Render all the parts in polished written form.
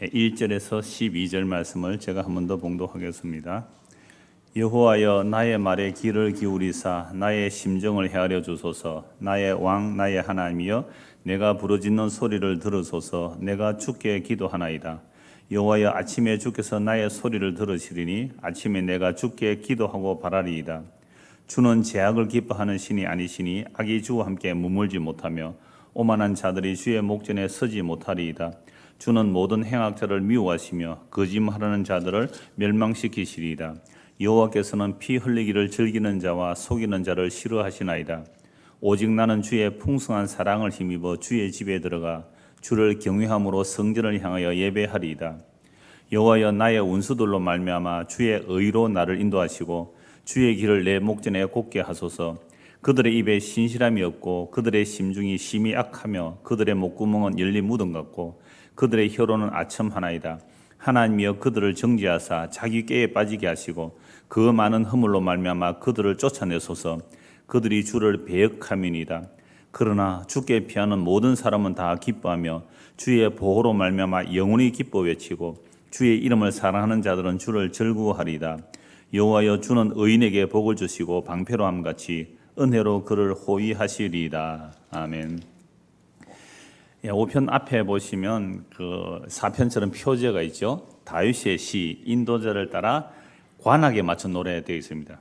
1절에서 12절 말씀을 제가 한 번 더 봉독하겠습니다. 여호와여 나의 말에 귀를 기울이사 나의 심정을 헤아려 주소서. 나의 왕 나의 하나님이여 내가 부르짖는 소리를 들으소서. 내가 주께 기도하나이다. 여호와여 아침에 주께서 나의 소리를 들으시리니 아침에 내가 주께 기도하고 바라리이다. 주는 죄악을 기뻐하는 신이 아니시니 악이 주와 함께 머물지 못하며 오만한 자들이 주의 목전에 서지 못하리이다. 주는 모든 행악자를 미워하시며 거짓말하는 자들을 멸망시키시리이다. 여호와께서는 피 흘리기를 즐기는 자와 속이는 자를 싫어하시나이다. 오직 나는 주의 풍성한 사랑을 힘입어 주의 집에 들어가 주를 경외함으로 성전을 향하여 예배하리이다. 여호와여 나의 원수들로 말미암아 주의 의로 나를 인도하시고 주의 길을 내 목전에 곱게 하소서. 그들의 입에 신실함이 없고 그들의 심중이 심히 악하며 그들의 목구멍은 열린 무덤 같고 그들의 혀로는 아첨하나이다. 하나님이여 그들을 정죄하사 자기 꾀에 빠지게 하시고 그 많은 허물로 말미암아 그들을 쫓아내소서. 그들이 주를 배역함이니이다. 그러나 주께 피하는 모든 사람은 다 기뻐하며 주의 보호로 말미암아 영원히 기뻐 외치고 주의 이름을 사랑하는 자들은 주를 즐거워하리이다. 여호와여 주는 의인에게 복을 주시고 방패로함 같이 은혜로 그를 호위하시리이다. 아멘. 5편 앞에 보시면 그 4편처럼 표제가 있죠. 다윗의 시 인도절을 따라 관악에 맞춘 노래 되어 있습니다.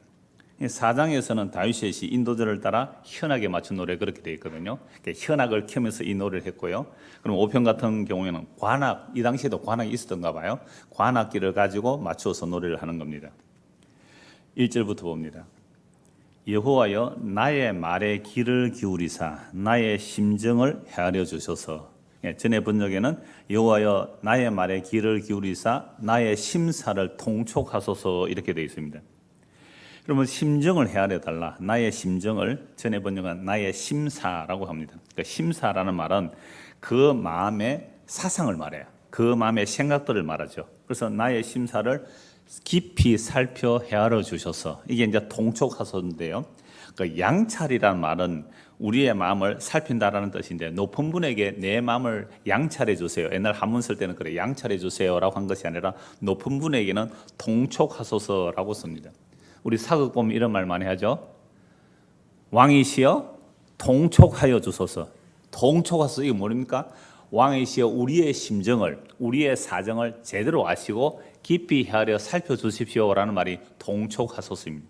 4장에서는 다윗의 시 인도절을 따라 현악에 맞춘 노래 그렇게 되어 있거든요. 현악을 켜면서 이 노래를 했고요. 그럼 5편 같은 경우에는 관악, 이 당시에도 관악이 있었던가 봐요. 관악기를 가지고 맞추어서 노래를 하는 겁니다. 1절부터 봅니다. 여호와여 나의 말에 귀를 기울이사 나의 심정을 헤아려 주소서. 전에 번역에는 여호와여 나의 말에 귀를 기울이사 나의 심사를 통촉하소서 이렇게 되어 있습니다. 그러면 심정을 헤아려 달라. 나의 심정을 전에 번역은 나의 심사라고 합니다. 그러니까 심사라는 말은 그 마음의 사상을 말해요. 그 마음의 생각들을 말하죠. 그래서 나의 심사를 깊이 살펴 헤아려 주셔서 이게 이제 통촉하소서인데요. 그 양찰이라는 말은 우리의 마음을 살핀다라는 뜻인데 높은 분에게 내 마음을 양찰해 주세요. 옛날 한문 쓸 때는 그래 양찰해 주세요라고 한 것이 아니라 높은 분에게는 통촉하소서라고 씁니다. 우리 사극 보면 이런 말 많이 하죠. 왕이시여 통촉하여 주소서. 통촉하소서 이게 뭡니까? 왕이시여 우리의 심정을 우리의 사정을 제대로 아시고 깊이 헤아려 살펴주십시오라는 말이 통촉하소서입니다.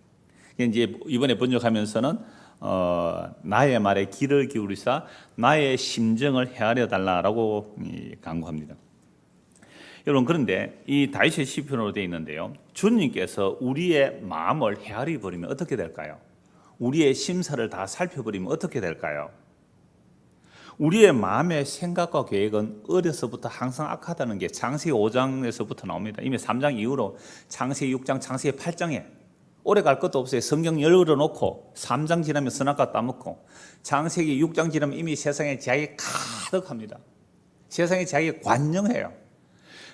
이제 이번에 번역하면서는 나의 말에 귀를 기울이사 나의 심정을 헤아려 달라라고 강구합니다. 여러분 그런데 이 다윗의 시편으로 되어 있는데요. 주님께서 우리의 마음을 헤아려 버리면 어떻게 될까요? 우리의 심사를 다 살펴버리면 어떻게 될까요? 우리의 마음의 생각과 계획은 어려서부터 항상 악하다는 게 창세기 5장에서부터 나옵니다. 이미 3장 이후로 창세기 6장, 창세기 8장에 오래 갈 것도 없어요. 성경 열어놓고 3장 지나면 선악과 따먹고 창세기 6장 지나면 이미 세상에 죄악이 가득합니다. 세상에 죄악이 관영해요.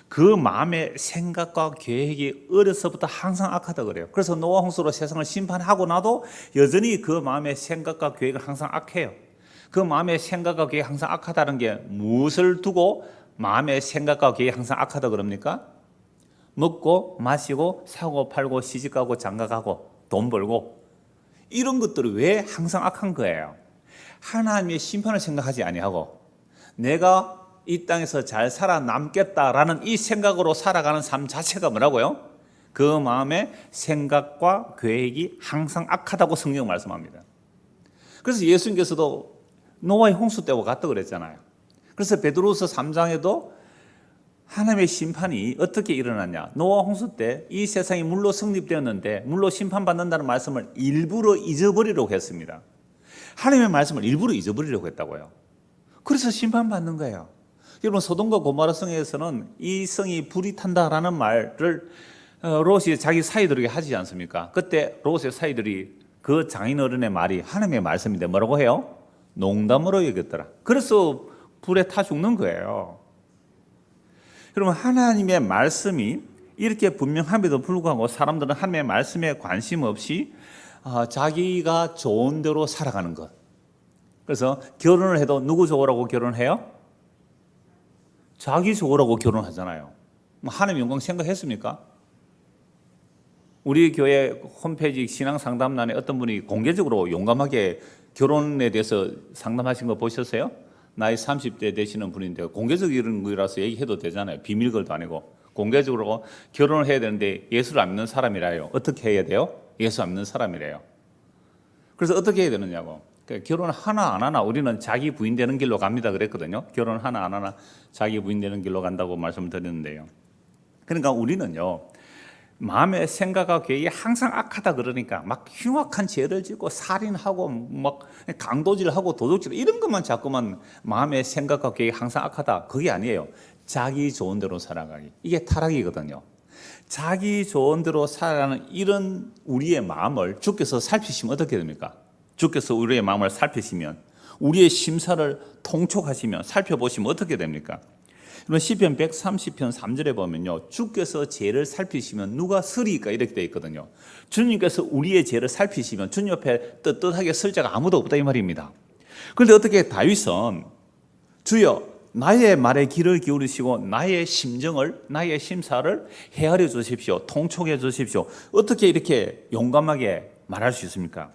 그 마음의 생각과 계획이 어려서부터 항상 악하다 그래요. 그래서 노아 홍수로 세상을 심판하고 나도 여전히 그 마음의 생각과 계획은 항상 악해요. 그 마음의 생각과 계획이 항상 악하다는 게 무엇을 두고 마음의 생각과 계획이 항상 악하다 그럽니까? 먹고 마시고 사고 팔고 시집가고 장가가고 돈 벌고 이런 것들이 왜 항상 악한 거예요? 하나님의 심판을 생각하지 아니하고 내가 이 땅에서 잘 살아남겠다라는 이 생각으로 살아가는 삶 자체가 뭐라고요? 그 마음의 생각과 계획이 항상 악하다고 성경 말씀합니다. 그래서 예수님께서도 노아의 홍수 때와 같다 그랬잖아요. 그래서 베드로후서 3장에도 하나님의 심판이 어떻게 일어났냐. 노아 홍수 때 이 세상이 물로 성립되었는데 물로 심판받는다는 말씀을 일부러 잊어버리려고 했습니다. 하나님의 말씀을 일부러 잊어버리려고 했다고요. 그래서 심판받는 거예요. 여러분 소돔과 고모라 성에서는 이 성이 불이 탄다라는 말을 롯이 자기 사이들에게 하지 않습니까? 그때 롯의 사이들이 그 장인어른의 말이 하나님의 말씀인데 뭐라고 해요? 농담으로 여겼더라. 그래서 불에 타 죽는 거예요. 그러면 하나님의 말씀이 이렇게 분명함에도 불구하고 사람들은 하나님의 말씀에 관심 없이 자기가 좋은 대로 살아가는 것. 그래서 결혼을 해도 누구 좋으라고 결혼해요? 자기 좋으라고 결혼하잖아요. 하나님 영광 생각했습니까? 우리 교회 홈페이지 신앙 상담란에 어떤 분이 공개적으로 용감하게 결혼에 대해서 상담하신 거 보셨어요? 나이 30대 되시는 분인데 공개적인 거라서 얘기해도 되잖아요. 비밀걸도 아니고 공개적으로 결혼을 해야 되는데 예수를 안 믿는 사람이라요. 어떻게 해야 돼요? 예수 안 믿는 사람이래요. 그래서 어떻게 해야 되느냐고. 결혼 하나 안 하나 우리는 자기 부인 되는 길로 갑니다 그랬거든요. 결혼 하나 안 하나 자기 부인 되는 길로 간다고 말씀드렸는데요. 그러니까 우리는요, 마음의 생각과 계획이 항상 악하다 그러니까 막 흉악한 죄를 짓고 살인하고 막 강도질하고 도둑질 이런 것만 자꾸만 마음의 생각과 계획이 항상 악하다. 그게 아니에요. 자기 좋은 대로 살아가기. 이게 타락이거든요. 자기 좋은 대로 살아가는 이런 우리의 마음을 주께서 살피시면 어떻게 됩니까? 주께서 우리의 마음을 살피시면, 우리의 심사를 통촉하시면, 살펴보시면 어떻게 됩니까? 시편 130편 3절에 보면요, 주께서 죄를 살피시면 누가 서리까 이렇게 되어 있거든요. 주님께서 우리의 죄를 살피시면 주님 옆에 떳떳하게 설 자가 아무도 없다 이 말입니다. 그런데 어떻게 다윗은 주여 나의 말에 귀를 기울이시고 나의 심정을, 나의 심사를 헤아려 주십시오, 통촉해 주십시오. 어떻게 이렇게 용감하게 말할 수 있습니까?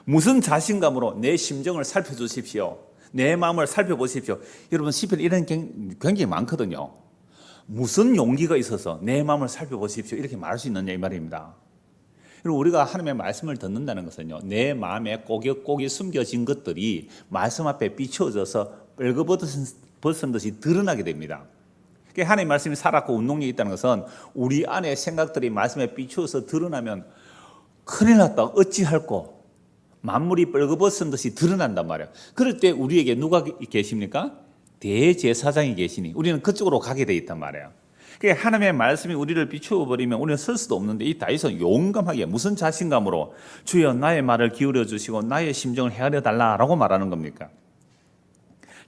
무슨 자신감으로 내 심정을 살펴주십시오, 내 마음을 살펴보십시오. 여러분 시편 이런 굉장히 많거든요. 무슨 용기가 있어서 내 마음을 살펴보십시오 이렇게 말할 수 있느냐 이 말입니다. 그리고 우리가 하나님의 말씀을 듣는다는 것은요, 내 마음에 꼬깃꼬깃 숨겨진 것들이 말씀 앞에 비추어져서 벌거벗은 듯이 드러나게 됩니다. 하나님의 말씀이 살았고 운동력이 있다는 것은 우리 안에 생각들이 말씀에 비추어서 드러나면 큰일 났다 어찌할꼬 만물이 벌거벗은 듯이 드러난단 말이에요. 그럴 때 우리에게 누가 계십니까? 대제사장이 계시니 우리는 그쪽으로 가게 돼 있단 말이에요. 하나님의 말씀이 우리를 비추어 버리면 우리는 설 수도 없는데, 이 다윗은 용감하게 무슨 자신감으로 주여 나의 말을 기울여 주시고 나의 심정을 헤아려 달라라고 말하는 겁니까?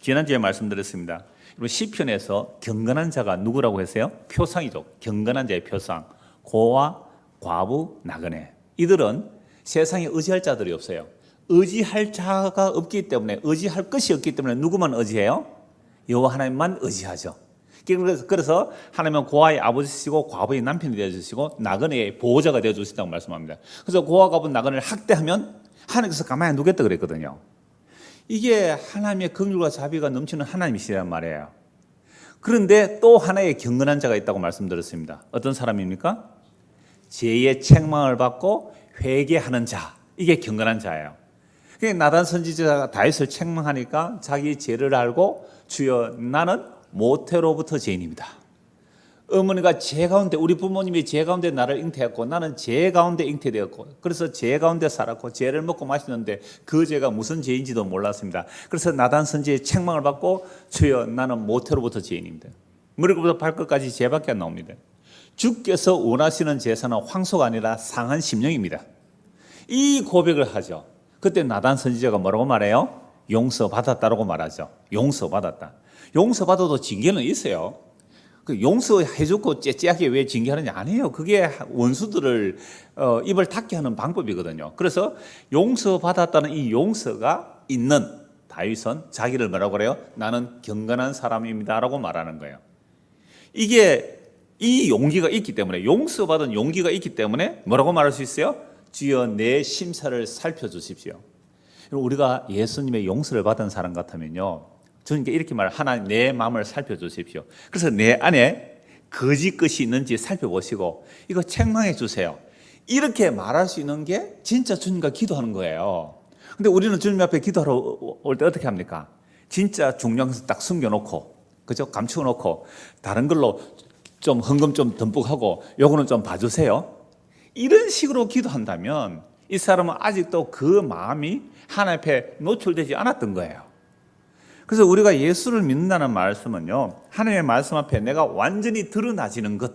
지난주에 말씀드렸습니다. 시편에서 경건한 자가 누구라고 했어요? 표상이죠. 경건한 자의 표상. 고와 과부 나그네. 이들은 세상에 의지할 자들이 없어요. 의지할 자가 없기 때문에, 의지할 것이 없기 때문에 누구만 의지해요? 여호와 하나님만 의지하죠. 그래서 하나님은 고아의 아버지시고 과부의 남편이 되어주시고 나그네의 보호자가 되어주신다고 말씀합니다. 그래서 고아 과부 나그네를 학대하면 하나님께서 가만히 안 두겠다 그랬거든요. 이게 하나님의 긍휼과 자비가 넘치는 하나님이시란 말이에요. 그런데 또 하나의 경건한 자가 있다고 말씀드렸습니다. 어떤 사람입니까? 죄의 책망을 받고 회개하는 자, 이게 경건한 자예요. 나단 선지자가 다윗을 책망하니까 자기 죄를 알고 주여 나는 모태로부터 죄인입니다. 어머니가 죄 가운데, 우리 부모님이 죄 가운데 나를 잉태했고 나는 죄 가운데 잉태되었고 그래서 죄 가운데 살았고 죄를 먹고 마시는데 그 죄가 무슨 죄인지도 몰랐습니다. 그래서 나단 선지의 책망을 받고 주여 나는 모태로부터 죄인입니다. 머리부터 발끝까지 죄밖에 안 나옵니다. 주께서 원하시는 제사는 황소가 아니라 상한 심령입니다. 이 고백을 하죠. 그때 나단 선지자가 뭐라고 말해요? 용서받았다라고 말하죠. 용서받았다. 용서받아도 징계는 있어요. 그 용서해주고 째째하게 왜 징계하느냐? 아니에요. 그게 원수들을 입을 닫게 하는 방법이거든요. 그래서 용서받았다는 이 용서가 있는 다윗은 자기를 뭐라고 그래요? 나는 경건한 사람입니다 라고 말하는 거예요. 이게 이 용기가 있기 때문에, 용서받은 용기가 있기 때문에 뭐라고 말할 수 있어요? 주여 내 심사를 살펴주십시오. 우리가 예수님의 용서를 받은 사람 같으면요, 주님께 이렇게 하나님 내 마음을 살펴주십시오. 그래서 내 안에 거짓 것이 있는지 살펴보시고 이거 책망해 주세요. 이렇게 말할 수 있는 게 진짜 주님과 기도하는 거예요. 근데 우리는 주님 앞에 기도하러 올 때 어떻게 합니까? 진짜 중요한 것을 딱 숨겨놓고, 그죠? 감추어놓고 다른 걸로 좀 헌금 좀 듬뿍 하고 요거는 좀 봐주세요. 이런 식으로 기도한다면 이 사람은 아직도 그 마음이 하나님 앞에 노출되지 않았던 거예요. 그래서 우리가 예수를 믿는다는 말씀은요, 하나님의 말씀 앞에 내가 완전히 드러나지는 것,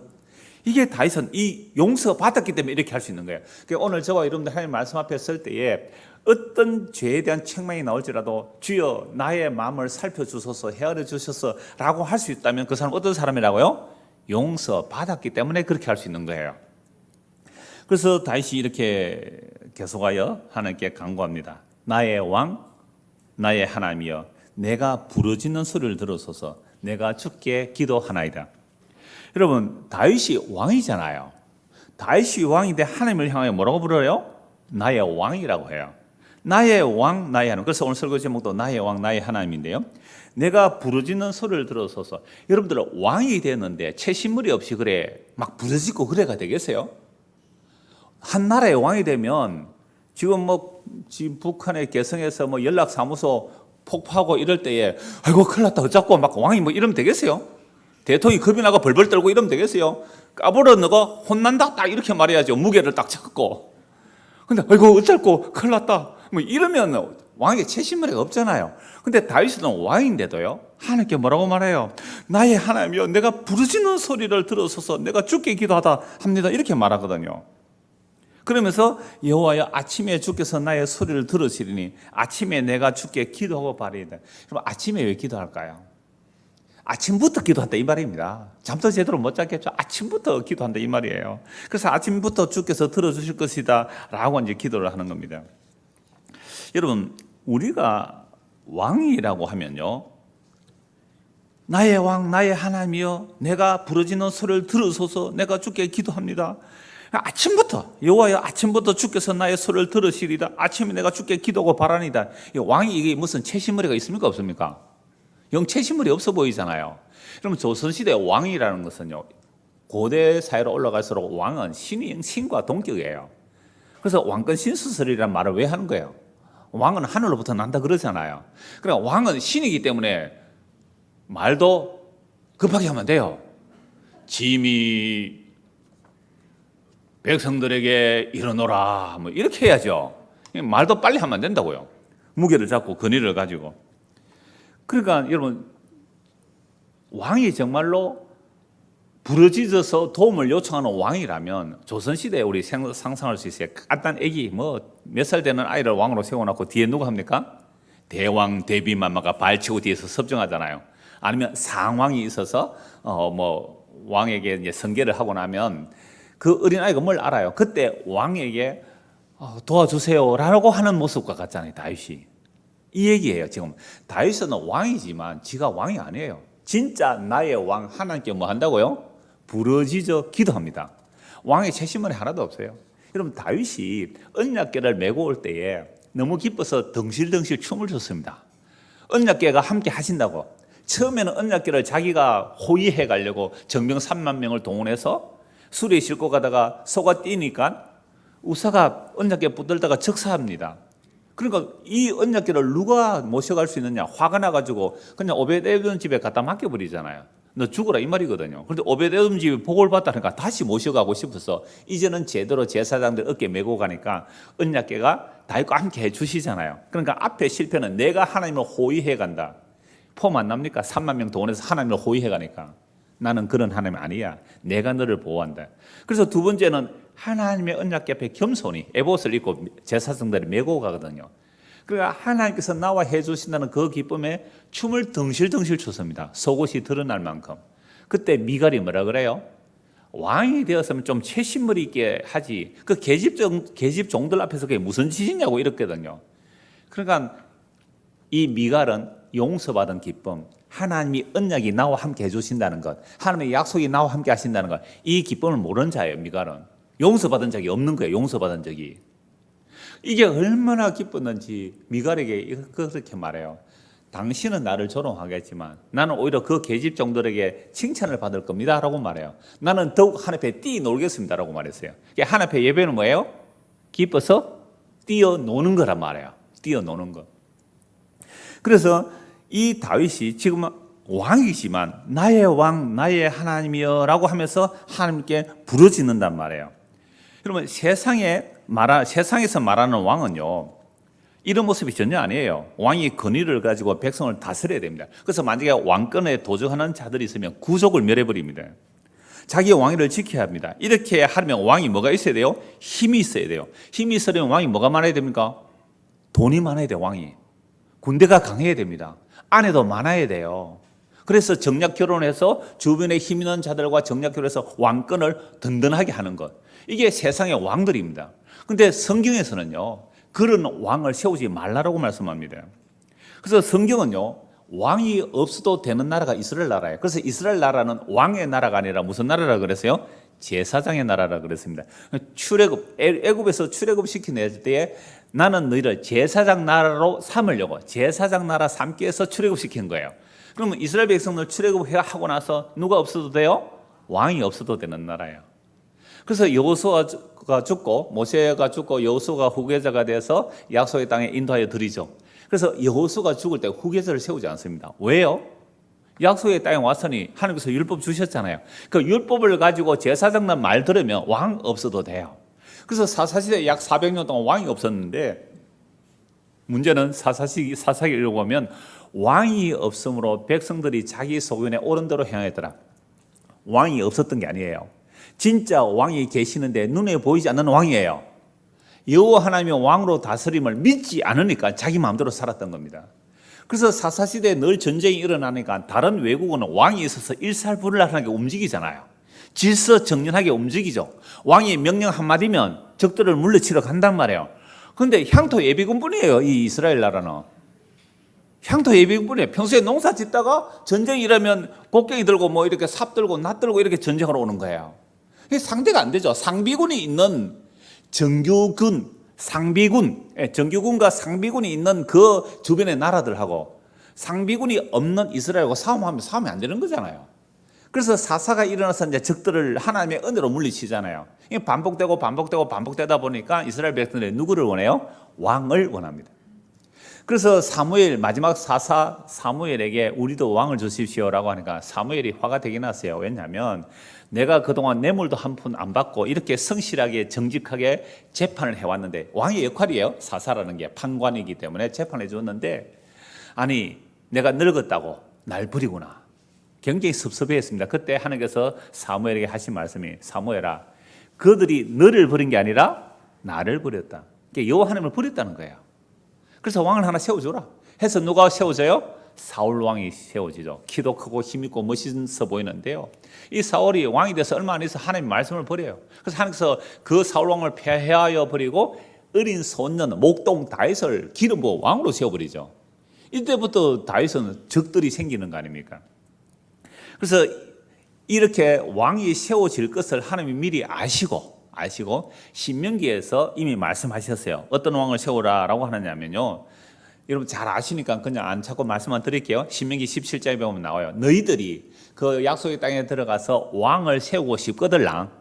이게 다윗은 이 용서 받았기 때문에 이렇게 할 수 있는 거예요. 그러니까 오늘 저와 여러분들 하나님 말씀 앞에 설 때에 어떤 죄에 대한 책망이 나올지라도 주여 나의 마음을 살펴주소서, 헤아려 주셔서 라고 할 수 있다면 그 사람은 어떤 사람이라고요? 용서 받았기 때문에 그렇게 할 수 있는 거예요. 그래서 다윗이 이렇게 계속하여 하나님께 간구합니다. 나의 왕, 나의 하나님이여, 내가 부르짖는 소리를 들으소서. 내가 주께 기도하나이다. 여러분, 다윗이 왕이잖아요. 다윗이 왕인데 하나님을 향하여 뭐라고 부르요? 나의 왕이라고 해요. 나의 왕, 나의 하나님. 그래서 오늘 설교 제목도 나의 왕, 나의 하나님인데요. 내가 부르짖는 소리를 들어서서, 여러분들 왕이 됐는데 채신물이 없이 그래 막 부르짖고 그래가 되겠어요? 한 나라의 왕이 되면 지금 지금 북한의 개성에서 연락사무소 폭파하고 이럴 때에 아이고 큰일 났다 어쩌고 막 왕이 이러면 되겠어요? 대통령이 겁이 나고 벌벌 떨고 이러면 되겠어요? 까불어 너가 혼난다 딱 이렇게 말해야죠. 무게를 딱 잡고. 근데 아이고 어쩔고 큰일 났다 이러면 왕에게 채신물이 없잖아요. 근데 다윗은 왕인데도요, 하나님께 뭐라고 말해요? 나의 하나님이여, 내가 부르짖는 소리를 들어서서 내가 주께 기도하다 합니다. 이렇게 말하거든요. 그러면서 여호와여, 아침에 주께서 나의 소리를 들으시리니 아침에 내가 주께 기도하고 바리이다. 그럼 아침에 왜 기도할까요? 아침부터 기도한다 이 말입니다. 잠도 제대로 못 잤겠죠. 아침부터 기도한다 이 말이에요. 그래서 아침부터 주께서 들어주실 것이다 라고 이제 기도를 하는 겁니다. 여러분, 우리가 왕이라고 하면요, 나의 왕, 나의 하나님이여, 내가 부르짖는 소리를 들으소서, 내가 주께 기도합니다. 아침부터 여호와여, 아침부터 주께서 나의 소리를 들으시리다. 아침에 내가 주께 기도하고 바라니다. 왕이 이게 무슨 채신머리가 있습니까 없습니까? 영 채신물이 없어 보이잖아요. 그러면 조선시대 왕이라는 것은요, 고대 사회로 올라갈수록 왕은 신과 동격이에요. 그래서 왕권 신수설이라는 말을 왜 하는 거예요? 왕은 하늘로부터 난다 그러잖아요. 그러니까 왕은 신이기 때문에 말도 급하게 하면 돼요. 짐이 백성들에게 일어노라 이렇게 해야죠. 말도 빨리 하면 안 된다고요. 무게를 잡고 권위를 가지고. 그러니까 여러분, 왕이 정말로 부르짖어서 도움을 요청하는 왕이라면 조선시대에 우리 상상할 수 있어요. 간단 애기 몇 살 되는 아이를 왕으로 세워놓고 뒤에 누가 합니까? 대왕 대비마마가 발치고 뒤에서 섭정하잖아요. 아니면 상왕이 있어서 왕에게 이제 선계를 하고 나면 그 어린아이가 뭘 알아요? 그때 왕에게 도와주세요라고 하는 모습과 같잖아요, 다윗이. 이 얘기예요. 지금 다윗은 왕이지만 지가 왕이 아니에요. 진짜 나의 왕 하나님께 뭐 한다고요? 부르짖어 기도합니다. 왕의 채신물이 하나도 없어요. 여러분, 다윗이 언약궤를 메고 올 때에 너무 기뻐서 덩실덩실 춤을 췄습니다. 언약궤가 함께 하신다고. 처음에는 언약궤를 자기가 호위해 가려고 정병 3만 명을 동원해서 수레에 싣고 가다가 소가 뛰니까 우사가 언약궤 붙들다가 적사합니다. 그러니까 이 언약궤를 누가 모셔갈 수 있느냐, 화가 나가지고 그냥 오벳에돔 집에 갖다 맡겨버리잖아요. 너 죽어라 이 말이거든요. 그런데 오벳에돔 집이 복을 받다니까 다시 모셔가고 싶어서 이제는 제대로 제사장들 어깨 메고 가니까 언약궤가 다윗과 함께 해주시잖아요. 그러니까 앞에 실패는 내가 하나님을 호위해 간다. 폼 안 납니까? 3만 명 동원해서 하나님을 호위해 가니까. 나는 그런 하나님 아니야. 내가 너를 보호한다. 그래서 두 번째는 하나님의 언약궤 앞에 겸손히 에봇을 입고 제사장들이 메고 가거든요. 그러니까 하나님께서 나와 해주신다는 그 기쁨에 춤을 덩실덩실 췄습니다. 속옷이 드러날 만큼. 그때 미갈이 뭐라 그래요? 왕이 되었으면 좀 채신물이 있게 하지. 그 계집 종들 앞에서 그게 무슨 짓이냐고 이랬거든요. 그러니까 이 미갈은 용서받은 기쁨, 하나님이 언약이 나와 함께 해주신다는 것, 하나님의 약속이 나와 함께 하신다는 것, 이 기쁨을 모르는 자예요. 미갈은 용서받은 적이 없는 거예요. 용서받은 적이. 이게 얼마나 기뻤는지 미갈에게 그렇게 말해요. 당신은 나를 조롱하겠지만 나는 오히려 그 계집종들에게 칭찬을 받을 겁니다 라고 말해요. 나는 더욱 하나님 앞에 뛰놀겠습니다 라고 말했어요. 하나님 앞에 예배는 뭐예요? 기뻐서 뛰어노는 거란 말이에요. 뛰어노는 거. 그래서 이 다윗이 지금 왕이지만 나의 왕, 나의 하나님이여 라고 하면서 하나님께 부르짖는단 말이에요. 여러분, 세상에서 말하는 왕은요, 이런 모습이 전혀 아니에요. 왕이 권위를 가지고 백성을 다스려야 됩니다. 그래서 만약에 왕권에 도전하는 자들이 있으면 구족을 멸해버립니다. 자기 왕위를 지켜야 합니다. 이렇게 하면 왕이 뭐가 있어야 돼요? 힘이 있어야 돼요. 힘이 있으려면 왕이 뭐가 많아야 됩니까? 돈이 많아야 돼요. 왕이. 군대가 강해야 됩니다. 아내도 많아야 돼요. 그래서 정략 결혼해서 주변에 힘 있는 자들과 정략 결혼해서 왕권을 든든하게 하는 것. 이게 세상의 왕들입니다. 그런데 성경에서는요, 그런 왕을 세우지 말라고 말씀합니다. 그래서 성경은요, 왕이 없어도 되는 나라가 이스라엘 나라예요. 그래서 이스라엘 나라는 왕의 나라가 아니라 무슨 나라라 그랬어요? 제사장의 나라라 그랬습니다. 출애굽, 애굽에서 출애굽 시키는 때에 나는 너희를 제사장 나라로 삼으려고 제사장 나라 삼기 위해서 출애굽 시킨 거예요. 그러면 이스라엘 백성들 출애굽하고 나서 누가 없어도 돼요? 왕이 없어도 되는 나라예요. 그래서 여호수아가 죽고 모세가 죽고 여호수아가 후계자가 돼서 약속의 땅에 인도하여 드리죠. 그래서 여호수아가 죽을 때 후계자를 세우지 않습니다. 왜요? 약속의 땅에 왔으니 하나님께서 율법 주셨잖아요. 그 율법을 가지고 제사장만 말 들으면 왕 없어도 돼요. 그래서 사사시대 약 400년 동안 왕이 없었는데 문제는 사사기 읽어보면 왕이 없으므로 백성들이 자기 소견에 옳은 대로 행하였더라. 왕이 없었던 게 아니에요. 진짜 왕이 계시는데 눈에 보이지 않는 왕이에요. 여호와 하나님의 왕으로 다스림을 믿지 않으니까 자기 마음대로 살았던 겁니다. 그래서 사사시대에 늘 전쟁이 일어나니까 다른 외국은 왕이 있어서 일살불란하게 움직이잖아요. 질서정연하게 움직이죠. 왕이 명령 한마디면 적들을 물리치러 간단 말이에요. 그런데 향토 예비군뿐이에요. 이 이스라엘 나라는. 향토 예비군뿐이에요. 평소에 농사 짓다가 전쟁이 일어나면 곡괭이 들고 뭐 이렇게 삽 들고 낫 들고 이렇게 전쟁하러 오는 거예요. 이게 상대가 안 되죠. 상비군이 있는 정규군, 상비군, 정규군과 상비군이 있는 그 주변의 나라들하고 상비군이 없는 이스라엘하고 싸움이 안 되는 거잖아요. 그래서 사사가 일어나서 이제 적들을 하나님의 은혜로 물리치잖아요. 반복되다 보니까 이스라엘 백성들이 누구를 원해요? 왕을 원합니다. 그래서 사무엘 마지막 사사 사무엘에게 우리도 왕을 주십시오라고 하니까 사무엘이 화가 되긴 하세요. 왜냐하면 내가 그동안 뇌물도 한 푼 안 받고 이렇게 성실하게 정직하게 재판을 해왔는데 왕의 역할이에요. 사사라는 게 판관이기 때문에 재판을 해줬는데 아니 내가 늙었다고 날 버리구나. 굉장히 섭섭해했습니다. 그때 하나님께서 사무엘에게 하신 말씀이 사무엘아 그들이 너를 버린 게 아니라 나를 버렸다. 그러니까 여호와 하나님을 버렸다는 거예요. 그래서 왕을 하나 세워줘라 해서 누가 세워져요? 사울 왕이 세워지죠. 키도 크고 힘있고 멋있어 보이는데요. 이 사울이 왕이 돼서 얼마 안 있어 하나님의 말씀을 버려요. 그래서 하나님께서 그 사울 왕을 폐하여 버리고 어린 소년 목동 다윗을 기름 부어 왕으로 세워버리죠. 이때부터 다윗은 적들이 생기는 거 아닙니까? 그래서 이렇게 왕이 세워질 것을 하나님이 미리 아시고 신명기에서 이미 말씀하셨어요. 어떤 왕을 세우라라고 하느냐면요. 여러분 잘 아시니까 그냥 안 찾고 말씀만 드릴게요. 신명기 17장에 보면 나와요. 너희들이 그 약속의 땅에 들어가서 왕을 세우고 싶거들랑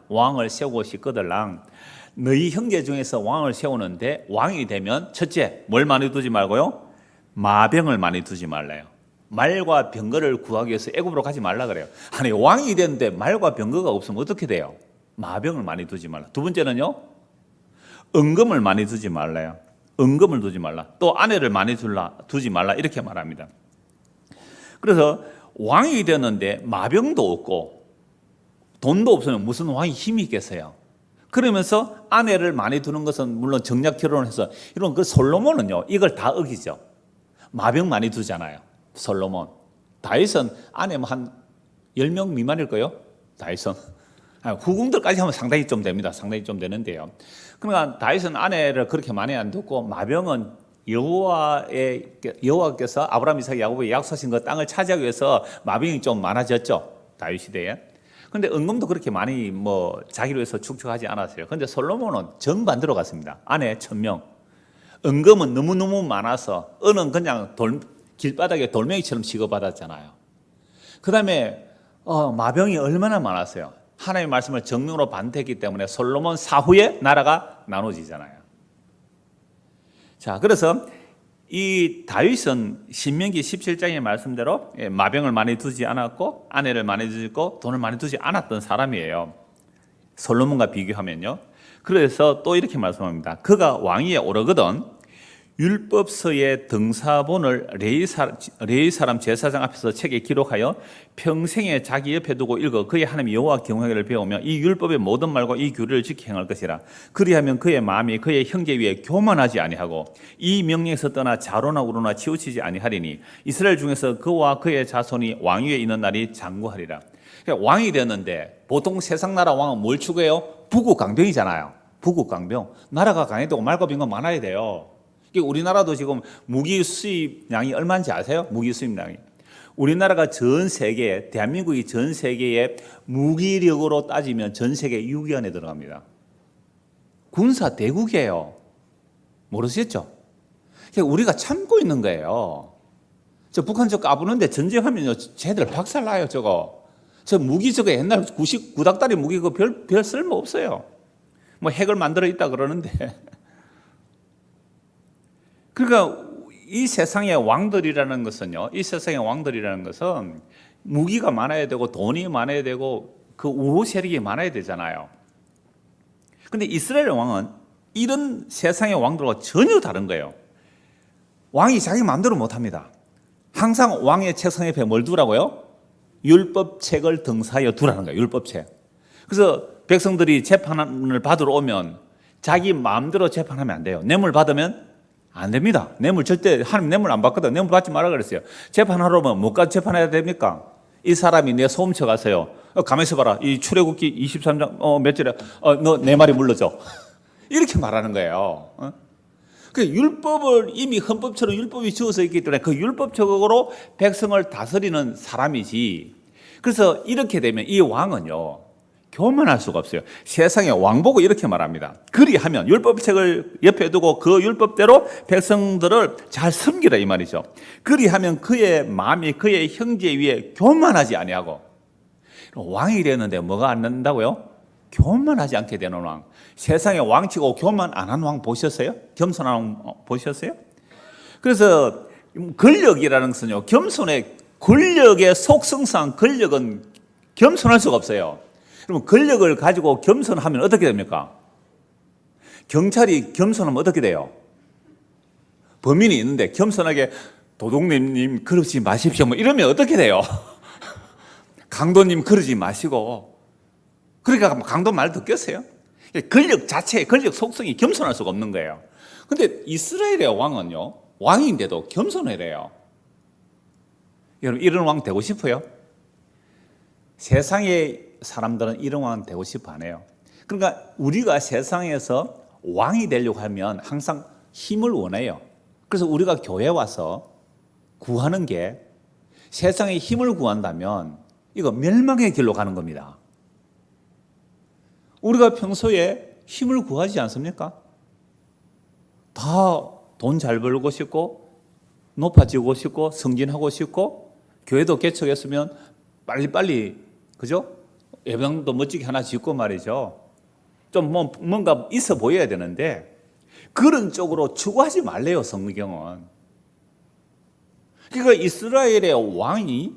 너희 형제 중에서 왕을 세우는데 왕이 되면 첫째 뭘 많이 두지 말고요. 마병을 많이 두지 말래요. 말과 병거를 구하기 위해서 애굽으로 가지 말라 그래요. 아니 왕이 되는데 말과 병거가 없으면 어떻게 돼요? 마병을 많이 두지 말라. 두 번째는요. 은금을 많이 두지 말래요. 은금을 두지 말라. 또 아내를 많이 두지 말라. 이렇게 말합니다. 그래서 왕이 되는데 마병도 없고 돈도 없으면 무슨 왕이 힘이 있겠어요. 그러면서 아내를 많이 두는 것은 물론 정략 결혼을 해서 이런 그 솔로몬은요. 이걸 다 어기죠. 마병 많이 두잖아요. 솔로몬. 다윗은 아내면 한 10명 미만일 거예요. 다윗은. 후궁들까지 하면 상당히 좀 됩니다. 상당히 좀 되는데요. 그러니까 다윗은 아내를 그렇게 많이 안 두고 마병은 여호와께서 아브라함, 이삭, 야곱에 약속하신 그 땅을 차지하기 위해서 마병이 좀 많아졌죠. 다윗 시대에. 그런데 은금도 그렇게 많이 자기를 위해서 축적하지 않았어요. 그런데 솔로몬은 정반대로 갔습니다. 아내 1000명. 은금은 너무너무 많아서 은은 그냥 길바닥에 돌멩이처럼 취급받았잖아요. 그 다음에 마병이 얼마나 많았어요. 하나님의 말씀을 정령으로 반대했기 때문에 솔로몬 사후에 나라가 나눠지잖아요. 자, 그래서 이 다윗은 신명기 17장의 말씀대로 마병을 많이 두지 않았고 아내를 많이 두고 돈을 많이 두지 않았던 사람이에요. 솔로몬과 비교하면요. 그래서 또 이렇게 말씀합니다. 그가 왕위에 오르거든 율법서의 등사본을 레위 사람 제사장 앞에서 책에 기록하여 평생에 자기 옆에 두고 읽어 그의 하나님 여호와 경외하기를 배우며 이 율법의 모든 말과 이 규례를 지켜 행할 것이라. 그리하면 그의 마음이 그의 형제 위에 교만하지 아니하고 이 명령에서 떠나 좌로나 우로나 치우치지 아니하리니 이스라엘 중에서 그와 그의 자손이 왕위에 있는 날이 장구하리라. 그러니까 왕이 되었는데 보통 세상 나라 왕은 뭘 추구해요? 부국강병이잖아요. 부국강병. 나라가 강해도 말과 병거 많아야 돼요. 우리나라도 지금 무기 수입량이 얼마인지 아세요? 무기 수입량이. 우리나라가 전 세계, 대한민국이 전 세계의 무기력으로 따지면 전 세계 6위 안에 들어갑니다. 군사 대국이에요. 모르셨죠? 우리가 참고 있는 거예요. 저 북한 저 까부는데 전쟁하면요, 쟤들 박살나요, 저거. 저 무기 저거 옛날 99닥다리 무기 그거 별 쓸모 없어요. 뭐 핵을 만들어 있다 그러는데. 그러니까 이 세상의 왕들이라는 것은요, 이 세상의 왕들이라는 것은 무기가 많아야 되고 돈이 많아야 되고 그 우호 세력이 많아야 되잖아요. 근데 이스라엘 왕은 이런 세상의 왕들과 전혀 다른 거예요. 왕이 자기 마음대로 못합니다. 항상 왕의 책상 옆에 뭘 두라고요? 율법책을 등사하여 두라는 거예요. 율법책. 그래서 백성들이 재판을 받으러 오면 자기 마음대로 재판하면 안 돼요. 뇌물 받으면 안 됩니다. 뇌물 절대, 하나님 뇌물 안 받거든. 뇌물 받지 말라 그랬어요. 재판하러 오면 뭐까지 재판해야 됩니까? 이 사람이 내 소음 쳐갔어요. 가만히 있어봐라. 이 출애굽기 23장 몇 절에 너 내 말이 물러줘. 이렇게 말하는 거예요. 그 율법을 이미 헌법처럼 율법이 지어서 있기 때문에 그 율법적으로 백성을 다스리는 사람이지. 그래서 이렇게 되면 이 왕은요, 교만할 수가 없어요. 세상에 왕 보고 이렇게 말합니다. 그리하면 율법책을 옆에 두고 그 율법대로 백성들을 잘 섬기라 이 말이죠. 그리하면 그의 마음이 그의 형제 위에 교만하지 아니하고. 왕이 되는데 뭐가 안 된다고요? 교만하지 않게 되는 왕. 세상에 왕치고 교만 안 한 왕 보셨어요? 겸손한 왕 보셨어요? 그래서 권력이라는 것은요, 권력의 속성상 권력은 겸손할 수가 없어요. 그러면 권력을 가지고 겸손하면 어떻게 됩니까? 경찰이 겸손하면 어떻게 돼요? 범인이 있는데 겸손하게 도둑님 그러지 마십시오 뭐 이러면 어떻게 돼요? 강도님 그러지 마시고. 그러니까 강도 말 듣겠어요? 권력 자체의 권력 속성이 겸손할 수가 없는 거예요. 근데 이스라엘의 왕은요, 왕인데도 겸손해래요. 여러분 이런 왕 되고 싶어요? 세상의 사람들은 이런 왕 되고 싶어 안 해요. 그러니까 우리가 세상에서 왕이 되려고 하면 항상 힘을 원해요. 그래서 우리가 교회 와서 구하는 게 세상의 힘을 구한다면 이거 멸망의 길로 가는 겁니다. 우리가 평소에 힘을 구하지 않습니까? 다 돈 잘 벌고 싶고 높아지고 싶고 승진하고 싶고 교회도 개척했으면 빨리빨리, 그죠? 예배당도 멋지게 하나 짓고 말이죠. 좀 뭔가 있어 보여야 되는데 그런 쪽으로 추구하지 말래요, 성경은. 그러니까 이스라엘의 왕이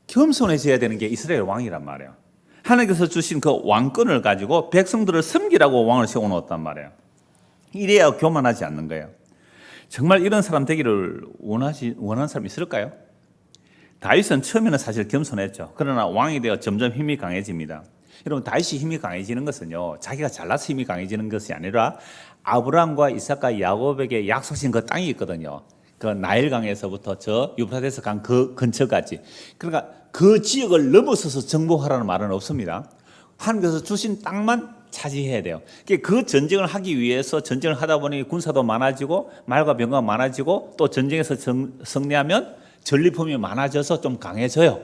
겸손해져야 되는 게 이스라엘 왕이란 말이에요. 하나님께서 주신 그 왕권을 가지고 백성들을 섬기라고 왕을 세워놓았단 말이에요. 이래야 교만하지 않는 거예요. 정말 이런 사람 되기를 원하는 사람이 있을까요? 다윗은 처음에는 사실 겸손했죠. 그러나 왕이 되어 점점 힘이 강해집니다. 여러분 다윗이 힘이 강해지는 것은요, 자기가 잘나서 힘이 강해지는 것이 아니라 아브라함과 이삭과 야곱에게 약속하신 그 땅이 있거든요. 그 나일강에서부터 저 유프라테스 강 그 근처까지. 그러니까 그 지역을 넘어서서 정복하라는 말은 없습니다. 하나님께서 주신 땅만 차지해야 돼요. 그 전쟁을 하기 위해서 전쟁을 하다 보니 군사도 많아지고 말과 병거가 많아지고 또 전쟁에서 승리하면 전리품이 많아져서 좀 강해져요.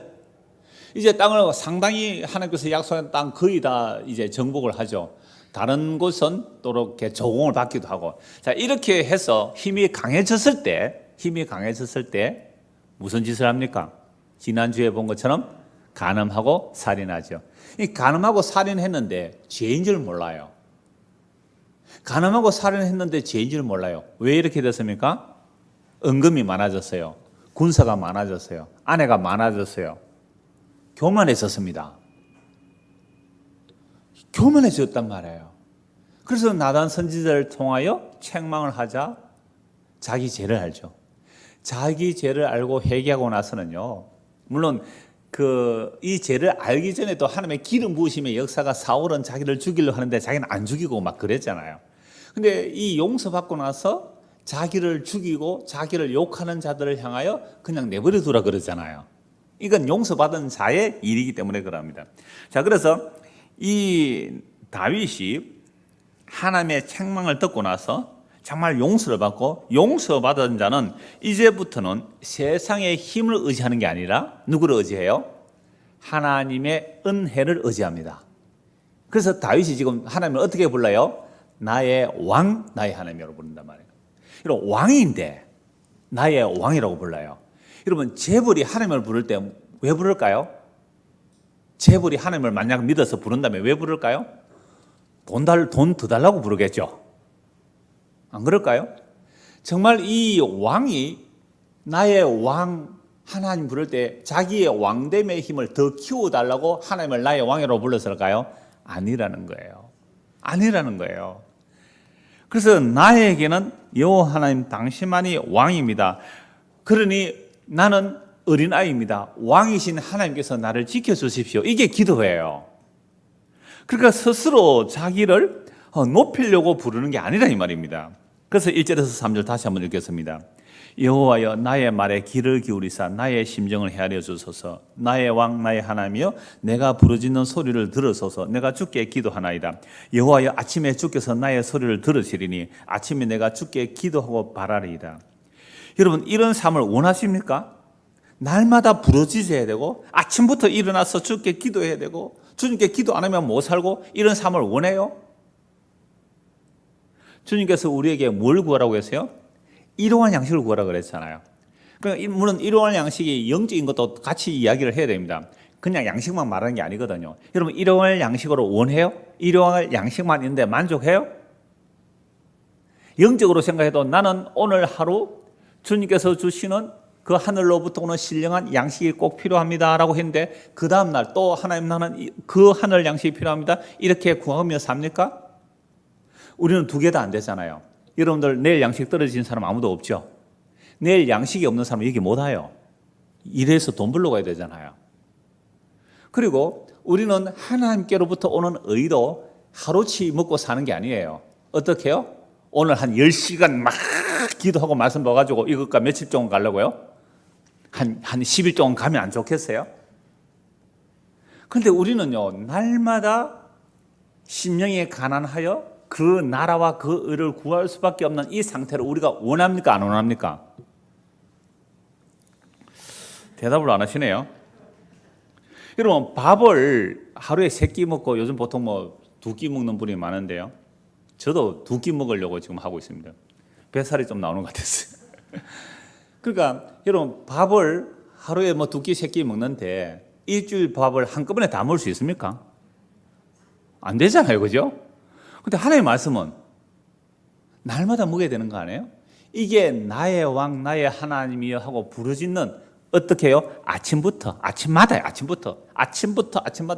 이제 땅을 상당히 하나님께서 약속한 땅 거의 다 이제 정복을 하죠. 다른 곳은 또 이렇게 조공을 받기도 하고. 자, 이렇게 해서 힘이 강해졌을 때 무슨 짓을 합니까? 지난주에 본 것처럼 간음하고 살인하죠. 이 간음하고 살인했는데 죄인 줄 몰라요. 간음하고 살인했는데 죄인 줄 몰라요. 왜 이렇게 됐습니까? 은금이 많아졌어요. 군사가 많아졌어요. 아내가 많아졌어요. 교만해졌습니다. 교만해졌단 말이에요. 그래서 나단 선지자를 통하여 책망을 하자 자기 죄를 알죠. 자기 죄를 알고 회개하고 나서는요, 물론 이 죄를 알기 전에도 하나님의 기름 부으심의 역사가 사울은 자기를 죽이려고 하는데 자기는 안 죽이고 막 그랬잖아요. 근데 이 용서받고 나서 자기를 죽이고 자기를 욕하는 자들을 향하여 그냥 내버려 두라 그러잖아요. 이건 용서받은 자의 일이기 때문에 그럽니다. 자, 그래서 이 다윗이 하나님의 책망을 듣고 나서 정말 용서를 받고 용서받은 자는 이제부터는 세상의 힘을 의지하는 게 아니라 누구를 의지해요? 하나님의 은혜를 의지합니다. 그래서 다윗이 지금 하나님을 어떻게 불러요? 나의 왕, 나의 하나님이라고 부른단 말이에요. 여러분, 왕인데 나의 왕이라고 불러요. 여러분, 재벌이 하나님을 부를 때 왜 부를까요? 재벌이 하나님을 만약 믿어서 부른다면 왜 부를까요? 돈 더 달라고 부르겠죠. 안 그럴까요? 정말 이 왕이 나의 왕 하나님 부를 때 자기의 왕됨의 힘을 더 키워달라고 하나님을 나의 왕이라고 불렀을까요? 아니라는 거예요. 아니라는 거예요. 그래서 나에게는 여호와 하나님 당신만이 왕입니다. 그러니 나는 어린아이입니다. 왕이신 하나님께서 나를 지켜주십시오. 이게 기도예요. 그러니까 스스로 자기를 높이려고 부르는 게 아니라 이 말입니다. 그래서 1절에서 3절 다시 한번 읽겠습니다. 여호와여 나의 말에 귀를 기울이사 나의 심정을 헤아려 주소서. 나의 왕 나의 하나님이여 내가 부르짖는 소리를 들으소서. 내가 주께 기도하나이다. 여호와여 아침에 주께서 나의 소리를 들으시리니 아침에 내가 주께 기도하고 바라리이다. 여러분, 이런 삶을 원하십니까? 날마다 부르짖어야 되고 아침부터 일어나서 주께 기도해야 되고 주님께 기도 안 하면 못 살고 이런 삶을 원해요? 주님께서 우리에게 뭘 구하라고 했어요? 일용할 양식을 구하라고 그랬잖아요. 그러니까 물론 일용할 양식이 영적인 것도 같이 이야기를 해야 됩니다. 그냥 양식만 말하는 게 아니거든요. 여러분, 일용할 양식으로 원해요? 일용할 양식만 있는데 만족해요? 영적으로 생각해도 나는 오늘 하루 주님께서 주시는 그 하늘로부터 오는 신령한 양식이 꼭 필요합니다라고 했는데 그 다음날 또 하나님 나는 그 하늘 양식이 필요합니다 이렇게 구하며 삽니까? 우리는 두 개 다 안 되잖아요. 여러분들 내일 양식 떨어진 사람 아무도 없죠? 내일 양식이 없는 사람은 여기 못 와요. 일해서 돈 벌러 가야 되잖아요. 그리고 우리는 하나님께로부터 오는 의도 하루치 먹고 사는 게 아니에요. 어떻게 해요? 오늘 한 10시간 막 기도하고 말씀 봐가지고 이것과 며칠 동안 가려고요? 한 10일 동안 가면 안 좋겠어요? 그런데 우리는요, 날마다 심령에 가난하여 그 나라와 그 의를 구할 수밖에 없는 이 상태를 우리가 원합니까? 안 원합니까? 대답을 안 하시네요. 여러분, 밥을 하루에 3끼 먹고 요즘 보통 2끼 먹는 분이 많은데요. 저도 2끼 먹으려고 지금 하고 있습니다. 뱃살이 좀 나오는 것 같았어요. 그러니까 여러분, 밥을 하루에 2끼, 3끼 먹는데 일주일 밥을 한꺼번에 다 먹을 수 있습니까? 안 되잖아요. 그죠? 근데 하나님의 말씀은 날마다 먹어야 되는 거 아니에요? 이게 나의 왕, 나의 하나님이여 하고 부르짖는 어떻게 해요? 아침마다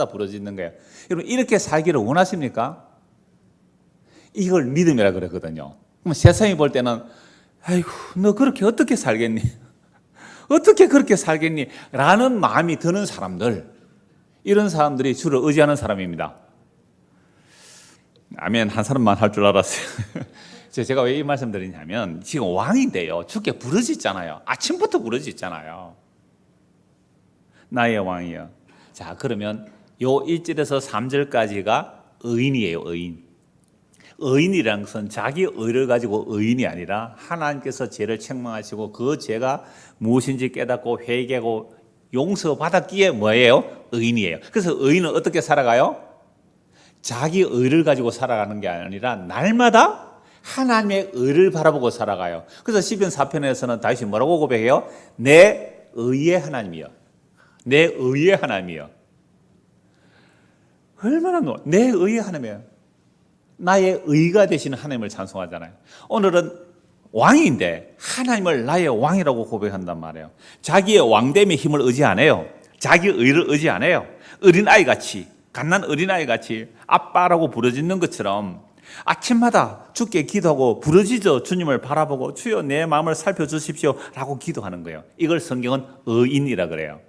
부르짖는 거예요. 여러분, 이렇게 살기를 원하십니까? 이걸 믿음이라 그러거든요. 그럼 세상이 볼 때는 아이고, 너 그렇게 어떻게 살겠니? 어떻게 그렇게 살겠니? 라는 마음이 드는 사람들, 이런 사람들이 주로 의지하는 사람입니다. 아멘. 한 사람만 할 줄 알았어요. 제가 왜 이 말씀 드리냐면 지금 왕인데요, 주께 부르짖잖아요. 아침부터 부르짖잖아요. 나의 왕이여. 자, 그러면 요 1절에서 3절까지가 의인이에요. 의인. 의인이라는 것은 자기 의를 가지고 의인이 아니라 하나님께서 죄를 책망하시고 그 죄가 무엇인지 깨닫고 회개하고 용서받았기에 뭐예요? 의인이에요. 그래서 의인은 어떻게 살아가요? 자기 의를 가지고 살아가는 게 아니라 날마다 하나님의 의를 바라보고 살아가요. 그래서 시편 4편에서는 다시 뭐라고 고백해요? 내 의의 하나님이여. 내 의의 하나님이여. 얼마나 내 의의 하나님이에요. 나의 의가 되시는 하나님을 찬송하잖아요. 오늘은 왕인데 하나님을 나의 왕이라고 고백한단 말이에요. 자기의 왕됨의 힘을 의지 안 해요. 자기 의를 의지 안 해요. 어린아이같이, 갓난 어린아이같이 아빠라고 부르짖는 것처럼 아침마다 주께 기도하고 부르짖어 주님을 바라보고 주여 내 마음을 살펴주십시오 라고 기도하는 거예요. 이걸 성경은 의인이라 그래요.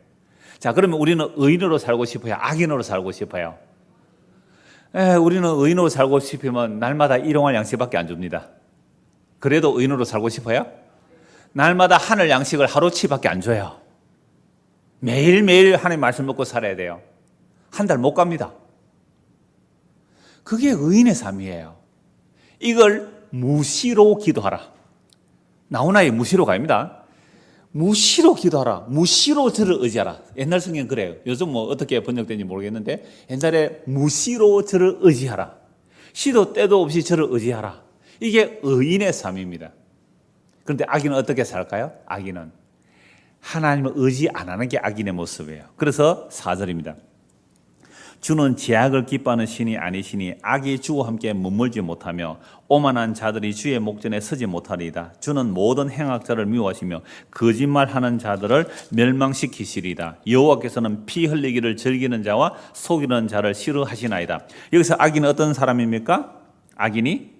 자, 그러면 우리는 의인으로 살고 싶어요? 악인으로 살고 싶어요? 우리는 의인으로 살고 싶으면 날마다 일용할 양식밖에 안 줍니다. 그래도 의인으로 살고 싶어요? 날마다 하늘 양식을 하루치밖에 안 줘요. 매일매일 하나님 말씀 먹고 살아야 돼요. 한 달 못 갑니다. 그게 의인의 삶이에요. 이걸 무시로 기도하라. 나오나의 무시로가 아닙니다. 무시로 기도하라. 무시로 저를 의지하라. 옛날 성경 그래요. 요즘 뭐 어떻게 번역되는지 모르겠는데 옛날에 무시로 저를 의지하라. 시도 때도 없이 저를 의지하라. 이게 의인의 삶입니다. 그런데 악인은 어떻게 살까요? 악인은 하나님을 의지 안 하는 게 악인의 모습이에요. 그래서 4절입니다. 주는 죄악을 기뻐하는 신이 아니시니 악이 주와 함께 머물지 못하며 오만한 자들이 주의 목전에 서지 못하리이다. 주는 모든 행악자를 미워하시며 거짓말하는 자들을 멸망시키시리이다. 여호와께서는 피 흘리기를 즐기는 자와 속이는 자를 싫어하시나이다. 여기서 악인은 어떤 사람입니까? 악인이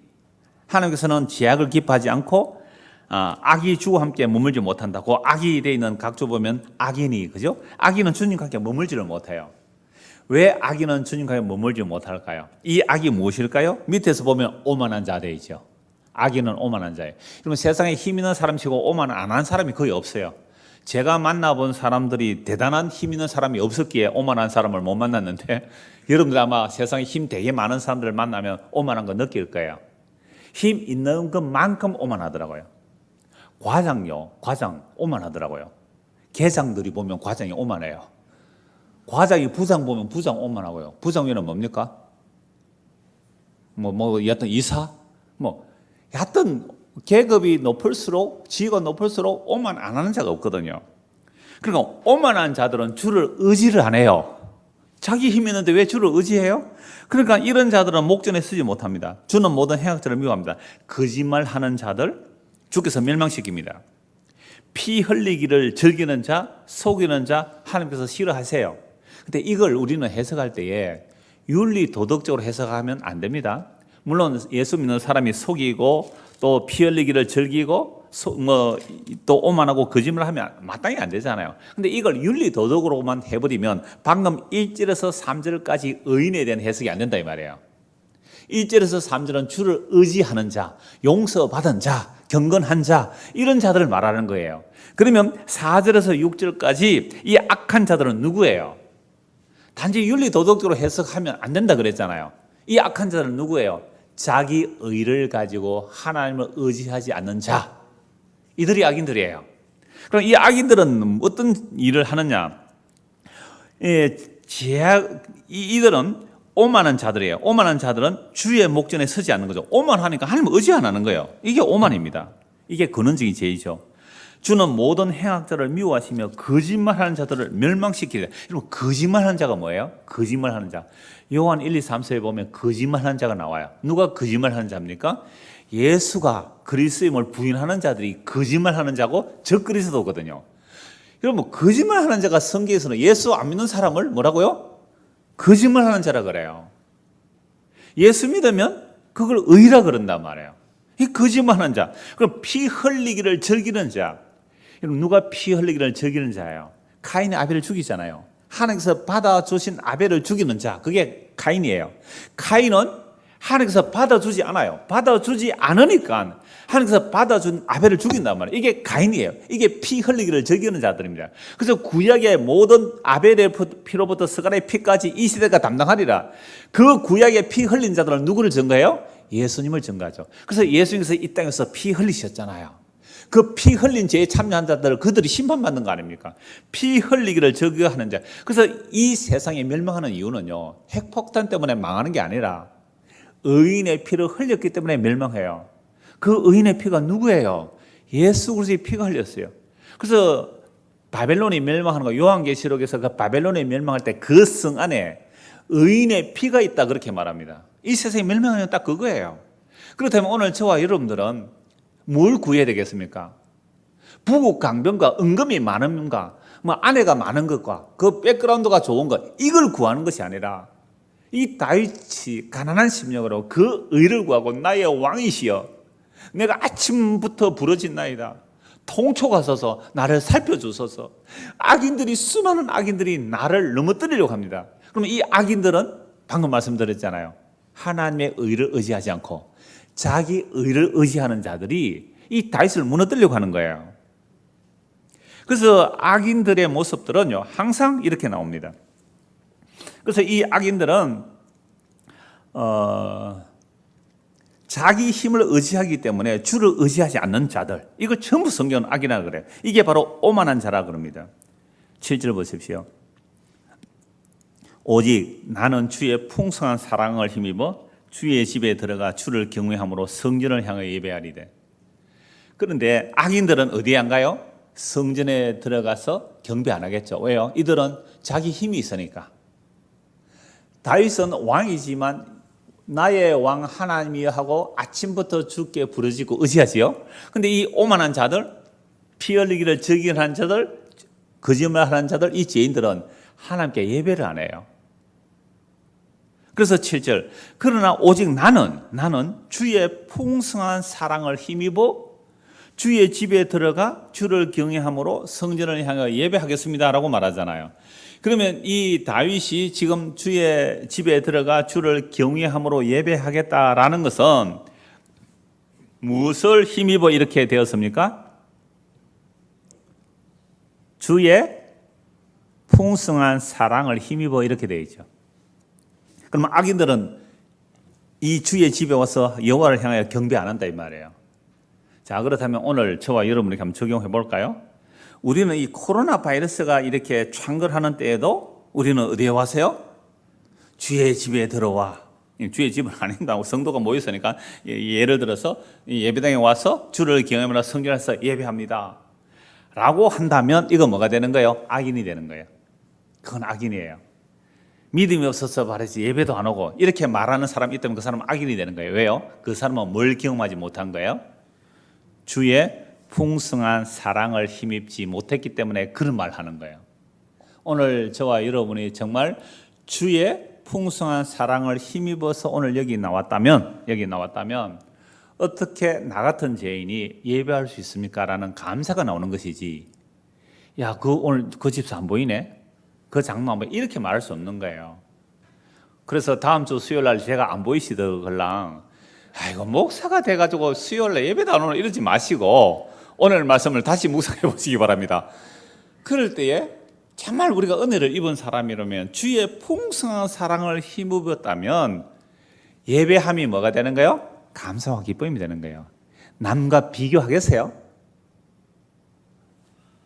하나님께서는 죄악을 기뻐하지 않고 악이 주와 함께 머물지 못한다고 악이 되어 있는 각조 보면 악인이, 그죠? 악인은 주님과 함께 머물지를 못해요. 왜 악인은 주님과 머물지 못할까요? 이 악이 무엇일까요? 밑에서 보면 오만한 자 되어 있죠. 악인은 오만한 자예요. 그러면 세상에 힘 있는 사람 치고 오만 안 한 사람이 거의 없어요. 제가 만나본 사람들이 대단한 힘 있는 사람이 없었기에 오만한 사람을 못 만났는데 여러분들 아마 세상에 힘 되게 많은 사람들을 만나면 오만한 거 느낄 거예요. 힘 있는 것만큼 오만하더라고요. 과장 오만하더라고요. 계장들이 보면 과장이 오만해요. 과장이 부장 보면 부장 오만하고요. 부장 위는 뭡니까? 여하튼 이사? 여하튼 계급이 높을수록, 지위가 높을수록 오만 안 하는 자가 없거든요. 그러니까 오만한 자들은 주를 의지를 안 해요. 자기 힘이 있는데 왜 주를 의지해요? 그러니까 이런 자들은 목전에 서지 못합니다. 주는 모든 행악자를 미워합니다. 거짓말하는 자들 주께서 멸망시킵니다. 피 흘리기를 즐기는 자, 속이는 자 하나님께서 싫어하세요. 근데 이걸 우리는 해석할 때에 윤리 도덕적으로 해석하면 안 됩니다. 물론 예수 믿는 사람이 속이고 또 피 흘리기를 즐기고 또 오만하고 거짓말하면 마땅히 안 되잖아요. 근데 이걸 윤리 도덕으로만 해버리면 방금 1절에서 3절까지 의인에 대한 해석이 안 된다 이 말이에요. 1절에서 3절은 주를 의지하는 자, 용서받은 자, 경건한 자 이런 자들을 말하는 거예요. 그러면 4절에서 6절까지 이 악한 자들은 누구예요? 단지 윤리 도덕적으로 해석하면 안 된다 그랬잖아요. 이 악한 자들은 누구예요? 자기 의를 가지고 하나님을 의지하지 않는 자, 이들이 악인들이에요. 그럼 이 악인들은 어떤 일을 하느냐? 이들은 오만한 자들이에요. 오만한 자들은 주의 목전에 서지 않는 거죠. 오만하니까 하나님을 의지 안 하는 거예요. 이게 오만입니다. 이게 근원적인 죄이죠. 주는 모든 행악자를 미워하시며 거짓말하는 자들을 멸망시키리라. 여러분, 거짓말하는 자가 뭐예요? 거짓말하는 자. 요한 1, 2, 3서에 보면 거짓말하는 자가 나와요. 누가 거짓말하는 자입니까? 예수가 그리스도임을 부인하는 자들이 거짓말하는 자고 적그리스도거든요. 여러분, 거짓말하는 자가 성경에서는 예수 안 믿는 사람을 뭐라고요? 거짓말하는 자라 그래요. 예수 믿으면 그걸 의라 그런단 말이에요. 이 거짓말하는 자. 그럼 피 흘리기를 즐기는 자. 여러분, 누가 피 흘리기를 즐기는 자예요? 카인이 아벨을 죽이잖아요. 하나님께서 받아주신 아벨을 죽이는 자, 그게 카인이에요. 카인은 하나님께서 받아주지 않아요. 받아주지 않으니까 하나님께서 받아준 아벨을 죽인단 말이에요. 이게 가인이에요. 이게 피 흘리기를 즐기는 자들입니다. 그래서 구약의 모든 아벨의 피로부터 스가랴의 피까지 이 시대가 담당하리라. 그 구약의 피 흘린 자들은 누구를 증거해요? 예수님을 증거하죠. 그래서 예수님께서 이 땅에서 피 흘리셨잖아요. 그 피 흘린 죄에 참여한 자들을 그들이 심판받는 거 아닙니까? 피 흘리기를 저거하는 자. 그래서 이 세상에 멸망하는 이유는요, 핵폭탄 때문에 망하는 게 아니라 의인의 피를 흘렸기 때문에 멸망해요. 그 의인의 피가 누구예요? 예수 그리스도의 피가 흘렸어요. 그래서 바벨론이 멸망하는 거, 요한계시록에서 그 바벨론이 멸망할 때 그 성 안에 의인의 피가 있다 그렇게 말합니다. 이 세상에 멸망하는 딱 그거예요. 그렇다면 오늘 저와 여러분들은 뭘 구해야 되겠습니까? 부국 강병과 은금이 많은가, 아내가 많은 것과 그 백그라운드가 좋은 것, 이걸 구하는 것이 아니라 이 다윗이 가난한 심령으로 그 의를 구하고 나의 왕이시여, 내가 아침부터 부르짖나이다. 통초가 서서 나를 살펴주소서. 악인들이, 수많은 악인들이 나를 넘어뜨리려고 합니다. 그럼 이 악인들은 방금 말씀드렸잖아요. 하나님의 의를 의지하지 않고 자기 의를 의지하는 자들이 이 다윗을 무너뜨리려고 하는 거예요. 그래서 악인들의 모습들은요, 항상 이렇게 나옵니다. 그래서 이 악인들은 자기 힘을 의지하기 때문에 주를 의지하지 않는 자들, 이거 전부 성경은 악이라 그래요. 이게 바로 오만한 자라 그럽니다. 7절 보십시오. 오직 나는 주의 풍성한 사랑을 힘입어 주의 집에 들어가 주를 경외함으로 성전을 향하여 예배하리되. 그런데 악인들은 어디에 안 가요? 성전에 들어가서 경배 안 하겠죠. 왜요? 이들은 자기 힘이 있으니까. 다윗은 왕이지만 나의 왕 하나님이여 하고 아침부터 주께 부르짖고 의지하지요. 근데 이 오만한 자들, 피 흘리기를 저기하는 자들, 거짓말하는 자들, 이 죄인들은 하나님께 예배를 안 해요. 그래서 7절, 그러나 오직 나는 주의 풍성한 사랑을 힘입어 주의 집에 들어가 주를 경외함으로 성전을 향하여 예배하겠습니다 라고 말하잖아요. 그러면 이 다윗이 지금 주의 집에 들어가 주를 경외함으로 예배하겠다라는 것은 무엇을 힘입어 이렇게 되었습니까? 주의 풍성한 사랑을 힘입어 이렇게 되어 있죠. 그러면 악인들은 이 주의 집에 와서 여호와를 향하여 경배 안 한다 이 말이에요. 자, 그렇다면 오늘 저와 여러분에게 한번 적용해 볼까요? 우리는 이 코로나 바이러스가 이렇게 창궐하는 때에도 우리는 어디에 와서요? 주의 집에 들어와. 주의 집은 아닌다고 성도가 모였으니까 예를 들어서 예배당에 와서 주를 경외하며 성전에서 예배합니다 라고 한다면 이거 뭐가 되는 거예요? 악인이 되는 거예요. 그건 악인이에요. 믿음이 없어서 말해서 예배도 안 오고 이렇게 말하는 사람이 있다면 그 사람은 악인이 되는 거예요. 왜요? 그 사람은 뭘 경험하지 못한 거예요? 주의 풍성한 사랑을 힘입지 못했기 때문에 그런 말 하는 거예요. 오늘 저와 여러분이 정말 주의 풍성한 사랑을 힘입어서 오늘 여기 나왔다면 어떻게 나 같은 죄인이 예배할 수 있습니까? 라는 감사가 나오는 것이지. 야, 오늘 그 집사 안 보이네? 그 장로 안 보이네? 이렇게 말할 수 없는 거예요. 그래서 다음 주 수요일 날 제가 안 보이시더걸랑 아이고 목사가 돼가지고 수요일에 예배도 안 오나 이러지 마시고 오늘 말씀을 다시 묵상해 보시기 바랍니다. 그럴 때에 정말 우리가 은혜를 입은 사람이라면 주의 풍성한 사랑을 힘입었다면 예배함이 뭐가 되는 거예요? 감사와 기쁨이 되는 거예요. 남과 비교하겠어요?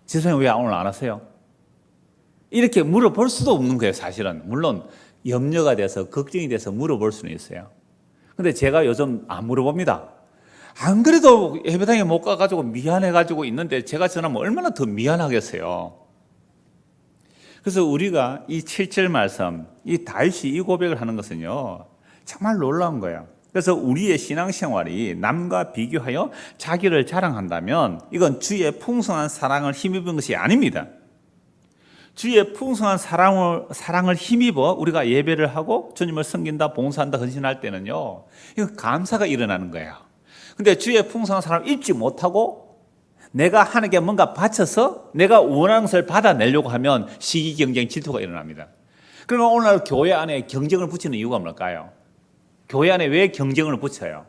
지성이 왜 오늘 안 하세요? 이렇게 물어볼 수도 없는 거예요. 사실은 물론 염려가 돼서 걱정이 돼서 물어볼 수는 있어요. 근데 제가 요즘 안 물어봅니다. 안 그래도 예배당에 못 가가지고 미안해가지고 있는데 제가 전하면 얼마나 더 미안하겠어요. 그래서 우리가 이 7절 말씀, 이 다윗이 이 고백을 하는 것은요 정말 놀라운 거예요. 그래서 우리의 신앙생활이 남과 비교하여 자기를 자랑한다면 이건 주의 풍성한 사랑을 힘입은 것이 아닙니다. 주의 풍성한 사랑을 힘입어 우리가 예배를 하고 주님을 섬긴다, 봉사한다, 헌신할 때는요 이거 감사가 일어나는 거예요. 근데 주의 풍성한 사랑을 입지 못하고 내가 하나님께 뭔가 바쳐서 내가 원하는 것을 받아내려고 하면 시기, 경쟁, 질투가 일어납니다. 그러면 오늘 교회 안에 경쟁을 붙이는 이유가 뭘까요? 교회 안에 왜 경쟁을 붙여요?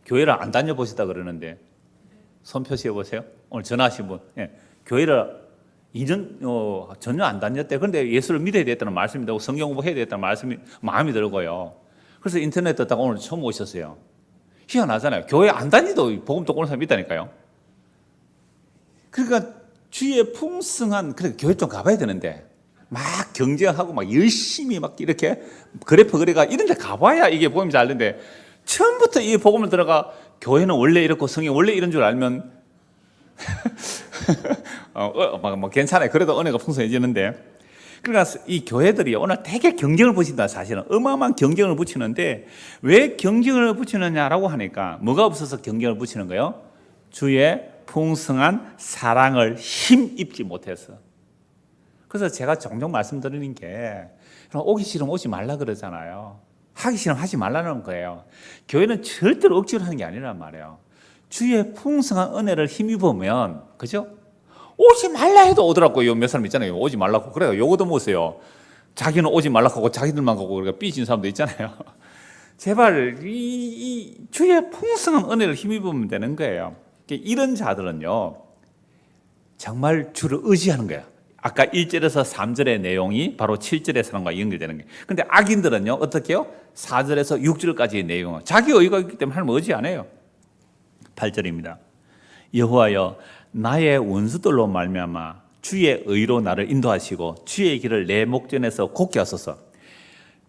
교회를 안 다녀보시다 그러는데 손 표시해 보세요. 오늘 전화하신 분, 교회를 2년 전혀 안 다녔대. 그런데 예수를 믿어야 되겠다는 말씀이 되고 성경 공부해야 되겠다는 말씀이 마음이 들고요. 그래서 인터넷 듣다가 오늘 처음 오셨어요. 희한하잖아요. 교회 안 다니도 복음 듣고 오는 사람이 있다니까요. 그러니까 주의 풍성한, 그래 교회 좀 가봐야 되는데 막 경쟁하고 막 열심히 막 이렇게 그래프 그래가 이런 데 가봐야 이게 복음이 잘 되는데 처음부터 이 복음을 들어가 교회는 원래 이렇고 성경 원래 이런 줄 알면 뭐 괜찮아요. 그래도 은혜가 풍성해지는데. 그러니까 이 교회들이 오늘 되게 경쟁을 붙인다. 사실은 어마어마한 경쟁을 붙이는데 왜 경쟁을 붙이느냐라고 하니까 뭐가 없어서 경쟁을 붙이는 거예요? 주의 풍성한 사랑을 힘입지 못해서. 그래서 제가 종종 말씀드리는 게 오기 싫으면 오지 말라 그러잖아요. 하기 싫으면 하지 말라는 거예요. 교회는 절대로 억지로 하는 게 아니란 말이에요. 주의 풍성한 은혜를 힘입으면, 그죠? 오지 말라 해도 오더라고요. 몇 사람 있잖아요. 오지 말라고. 그래요. 요거도 못해요. 자기는 오지 말라고 하고 자기들만 가고 그러니까 삐진 사람도 있잖아요. 제발 이 주의 풍성한 은혜를 힘입으면 되는 거예요. 이런 자들은요 정말 주를 의지하는 거예요. 아까 1절에서 3절의 내용이 바로 7절의 사랑과 연결되는 거예요. 근데 악인들은요, 어떻게 해요? 4절에서 6절까지의 내용은 자기 의가 있기 때문에 하나님 의지 안 해요. 8절입니다. 여호와여 나의 원수들로 말미암아 주의 의로 나를 인도하시고 주의 길을 내 목전에서 곧게 하소서.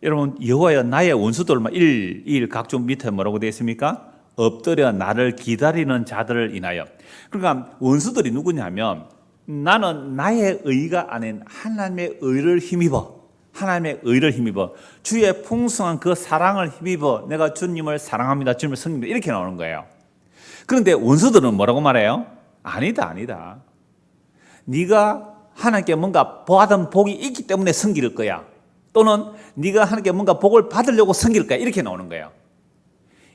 여러분, 여호와여 나의 원수들로 1 각종 밑에 뭐라고 되어 있습니까? 엎드려 나를 기다리는 자들을 인하여. 그러니까 원수들이 누구냐면 나는 나의 의가 아닌 하나님의 의를 힘입어, 하나님의 의를 힘입어, 주의 풍성한 그 사랑을 힘입어 내가 주님을 사랑합니다, 주님을 섬깁니다, 이렇게 나오는 거예요. 그런데 원수들은 뭐라고 말해요? 아니다. 네가 하나님께 뭔가 받은 복이 있기 때문에 섬길 거야, 또는 네가 하나님께 뭔가 복을 받으려고 섬길 거야, 이렇게 나오는 거예요.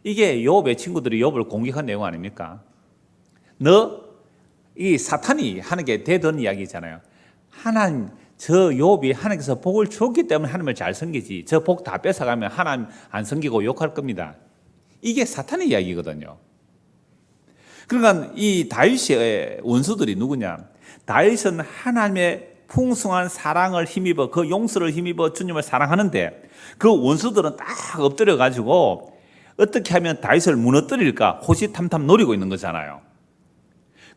이게 욥의 친구들이 욥을 공격한 내용 아닙니까? 이 사탄이 하나님께 대던 이야기잖아요. 하나님, 저 욥이 하나님께서 복을 줬기 때문에 하나님을 잘 섬기지, 저 복 다 뺏어가면 하나님 안 섬기고 욕할 겁니다. 이게 사탄의 이야기거든요. 그러니까 이 다윗의 원수들이 누구냐? 다윗은 하나님의 풍성한 사랑을 힘입어, 그 용서를 힘입어 주님을 사랑하는데 그 원수들은 딱 엎드려 가지고 어떻게 하면 다윗을 무너뜨릴까 호시탐탐 노리고 있는 거잖아요.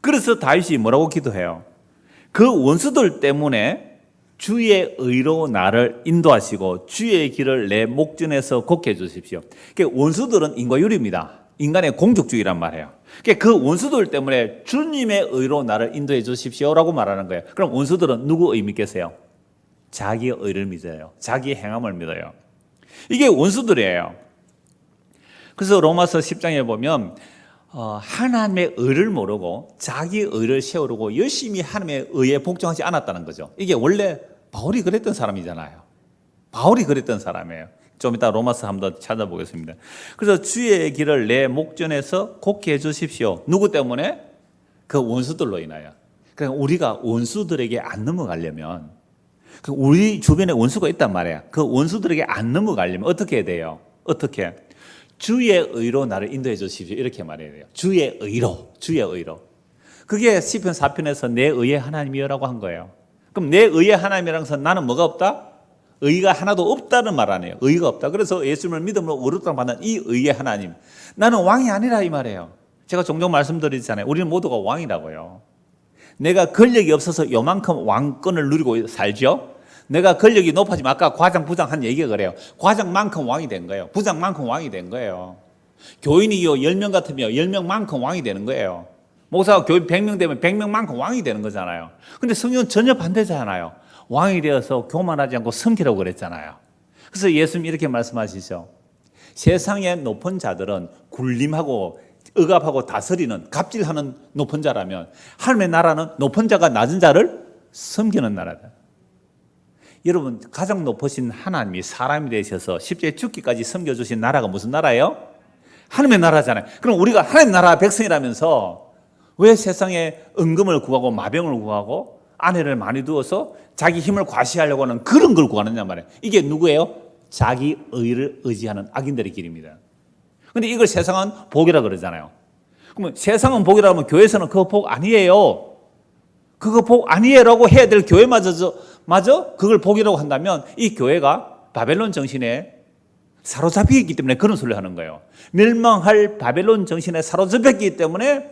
그래서 다윗이 뭐라고 기도해요? 그 원수들 때문에 주의 의로 나를 인도하시고 주의 길을 내 목전에서 걷게 해주십시오. 원수들은 인과율입니다. 인간의 공격주의란 말이에요. 그 원수들 때문에 주님의 의로 나를 인도해 주십시오라고 말하는 거예요. 그럼 원수들은 누구 의 믿겠어요? 자기의 의를 믿어요. 자기의 행함을 믿어요. 이게 원수들이에요. 그래서 로마서 10장에 보면 하나님의 의를 모르고 자기 의를 세우려고 열심히 하나님의 의에 복종하지 않았다는 거죠. 이게 원래 바울이 그랬던 사람이잖아요. 바울이 그랬던 사람이에요. 좀 이따 로마서 한번 더 찾아보겠습니다. 그래서 주의 길을 내 목전에서 걷게 해주십시오. 누구 때문에? 그 원수들로 인하여. 그러니까 우리가 원수들에게 안 넘어가려면, 우리 주변에 원수가 있단 말이에요. 그 원수들에게 안 넘어가려면 어떻게 해야 돼요? 어떻게? 주의 의로 나를 인도해 주십시오, 이렇게 말해야 돼요. 주의 의로. 그게 시편 4편에서 내 의의 하나님이여라고 한 거예요. 그럼 내 의의 하나님이라는 것은 나는 뭐가 없다? 의가 하나도 없다는 말 아니에요. 의가 없다. 그래서 예수님을 믿음으로 의롭다고 받는 이 의의 하나님, 나는 왕이 아니라 이 말이에요. 제가 종종 말씀드리잖아요. 우리는 모두가 왕이라고요. 내가 권력이 없어서 요만큼 왕권을 누리고 살죠. 내가 권력이 높아지면 아까 과장 부장 한 얘기가 그래요. 과장만큼 왕이 된 거예요. 부장만큼 왕이 된 거예요. 교인이 10명 같으면 10명만큼 왕이 되는 거예요. 목사가 교인 100명 되면 100명만큼 왕이 되는 거잖아요. 근데 성경은 전혀 반대잖아요. 왕이 되어서 교만하지 않고 섬기라고 그랬잖아요. 그래서 예수님 이렇게 말씀하시죠. 세상의 높은 자들은 굴림하고 억압하고 다스리는 갑질하는 높은 자라면 하나님의 나라는 높은 자가 낮은 자를 섬기는 나라다. 여러분, 가장 높으신 하나님이 사람이 되셔서 십자가에 죽기까지 섬겨주신 나라가 무슨 나라예요? 하나님의 나라잖아요. 그럼 우리가 하나님의 나라 백성이라면서 왜 세상에 은금을 구하고 마병을 구하고 아내를 많이 두어서 자기 힘을 과시하려고 하는 그런 걸 구하느냐 말이에요. 이게 누구예요? 자기 의를 의지하는 악인들의 길입니다. 그런데 이걸 세상은 복이라 그러잖아요. 그러면 세상은 복이라면 교회에서는 그거 복 아니에요. 그거 복 아니에요라고 해야 될 교회마저 그걸 복이라고 한다면 이 교회가 바벨론 정신에 사로잡혀 있기 때문에 그런 소리를 하는 거예요. 멸망할 바벨론 정신에 사로잡혔기 때문에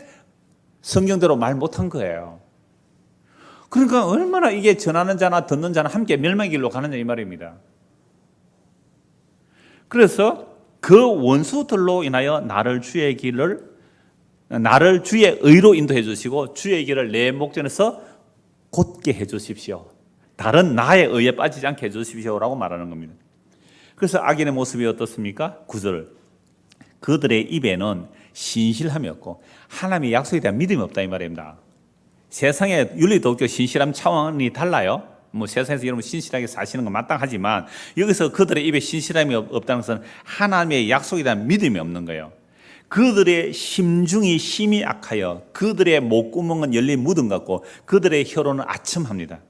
성경대로 말 못한 거예요. 그러니까 얼마나 이게 전하는 자나 듣는 자나 함께 멸망의 길로 가느냐 이 말입니다. 그래서 그 원수들로 인하여 나를 주의 의로 인도해 주시고 주의 길을 내 목전에서 곧게 해 주십시오. 다른 나의 의에 빠지지 않게 해 주십시오라고 말하는 겁니다. 그래서 악인의 모습이 어떻습니까? 9절. 그들의 입에는 신실함이 없고 하나님의 약속에 대한 믿음이 없다 이 말입니다. 세상의 윤리도덕적 신실함 차원이 달라요. 세상에서 여러분 신실하게 사시는 건 마땅하지만 여기서 그들의 입에 신실함이 없다는 것은 하나님의 약속에 대한 믿음이 없는 거예요. 그들의 심중이 심히 악하여 그들의 목구멍은 열린 무덤 같고 그들의 혀로는 아첨합니다.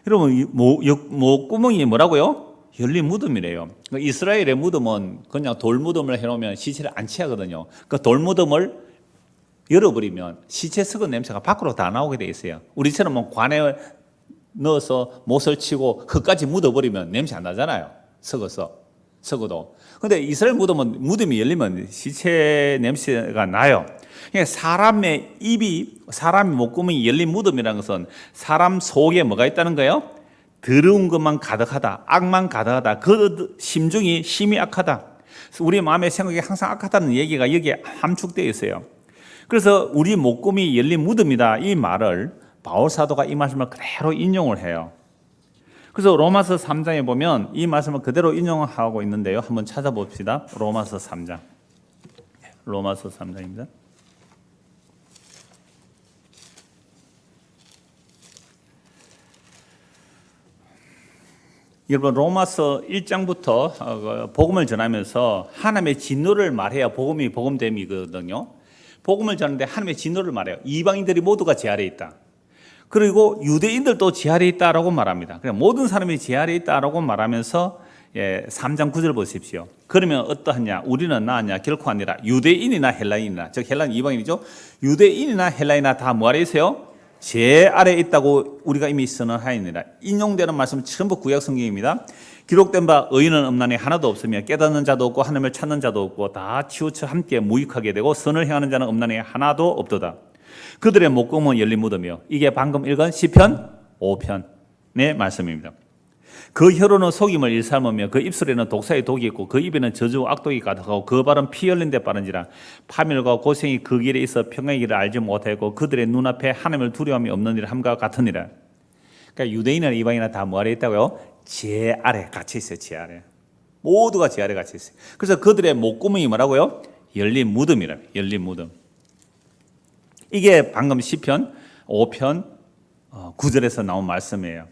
여러분, 목구멍이 뭐라고요? 열린 무덤이래요. 이스라엘의 무덤은 그냥 돌무덤을 해놓으면 시체를 안 취하거든요. 그 돌무덤을 열어버리면 시체 썩은 냄새가 밖으로 다 나오게 돼 있어요. 우리처럼 관에 넣어서 못을 치고 흙까지 묻어버리면 냄새 안 나잖아요. 썩어도. 근데 이스라엘 무덤이 열리면 시체 냄새가 나요. 그러니까 사람의 목구멍이 열린 무덤이라는 것은 사람 속에 뭐가 있다는 거예요? 더러운 것만 가득하다, 악만 가득하다, 그 심중이 심히 악하다. 우리 마음의 생각이 항상 악하다는 얘기가 여기에 함축되어 있어요. 그래서 우리 목구멍이 열린 무덤이다, 이 말을 바울 사도가 이 말씀을 그대로 인용을 해요. 그래서 로마서 3장에 보면 이 말씀을 그대로 인용하고 있는데요. 한번 찾아봅시다. 로마서 3장. 로마서 3장입니다. 여러분, 로마서 1장부터 복음을 전하면서 하나님의 진노를 말해야 복음이 복음됨이거든요. 복음을 전하는데 하나님의 진노를 말해요. 이방인들이 모두가 제 아래에 있다. 그리고 유대인들도 제 아래에 있다라고 말합니다. 그냥 모든 사람이 제 아래에 있다라고 말하면서 3장 9절 보십시오. 그러면 어떠하냐? 우리는 나으냐? 결코 아니라 유대인이나 헬라인이나, 즉 헬라인 이방인이죠. 유대인이나 헬라인이나 다 뭐 아래 있어요? 제 아래에 있다고 우리가 이미 선언하였느니라. 인용되는 말씀은 전부 구약 성경입니다. 기록된 바 의인은 없나니 하나도 없으며 깨닫는 자도 없고 하나님을 찾는 자도 없고 다 치우쳐 함께 무익하게 되고 선을 행하는 자는 없나니 하나도 없도다. 그들의 목구멍은 열린 무덤이요. 이게 방금 읽은 시편 5편의 말씀입니다. 그 혀로는 속임을 일삼으며 그 입술에는 독사의 독이 있고 그 입에는 저주와 악독이 가득하고 그 발은 피 흘린 데 빠른지라. 파멸과 고생이 그 길에 있어 평강의 길을 알지 못하고 그들의 눈앞에 하나님을 두려움이 없는 일 함과 같으니라. 그러니까 유대인이나 이방인이나 다 뭐 아래 있다고요? 제 아래 같이 있어요. 제 아래. 모두가 제 아래 같이 있어요. 그래서 그들의 목구멍이 뭐라고요? 열린 무덤이라. 열린 무덤. 이게 방금 시편 5편 9절에서 나온 말씀이에요.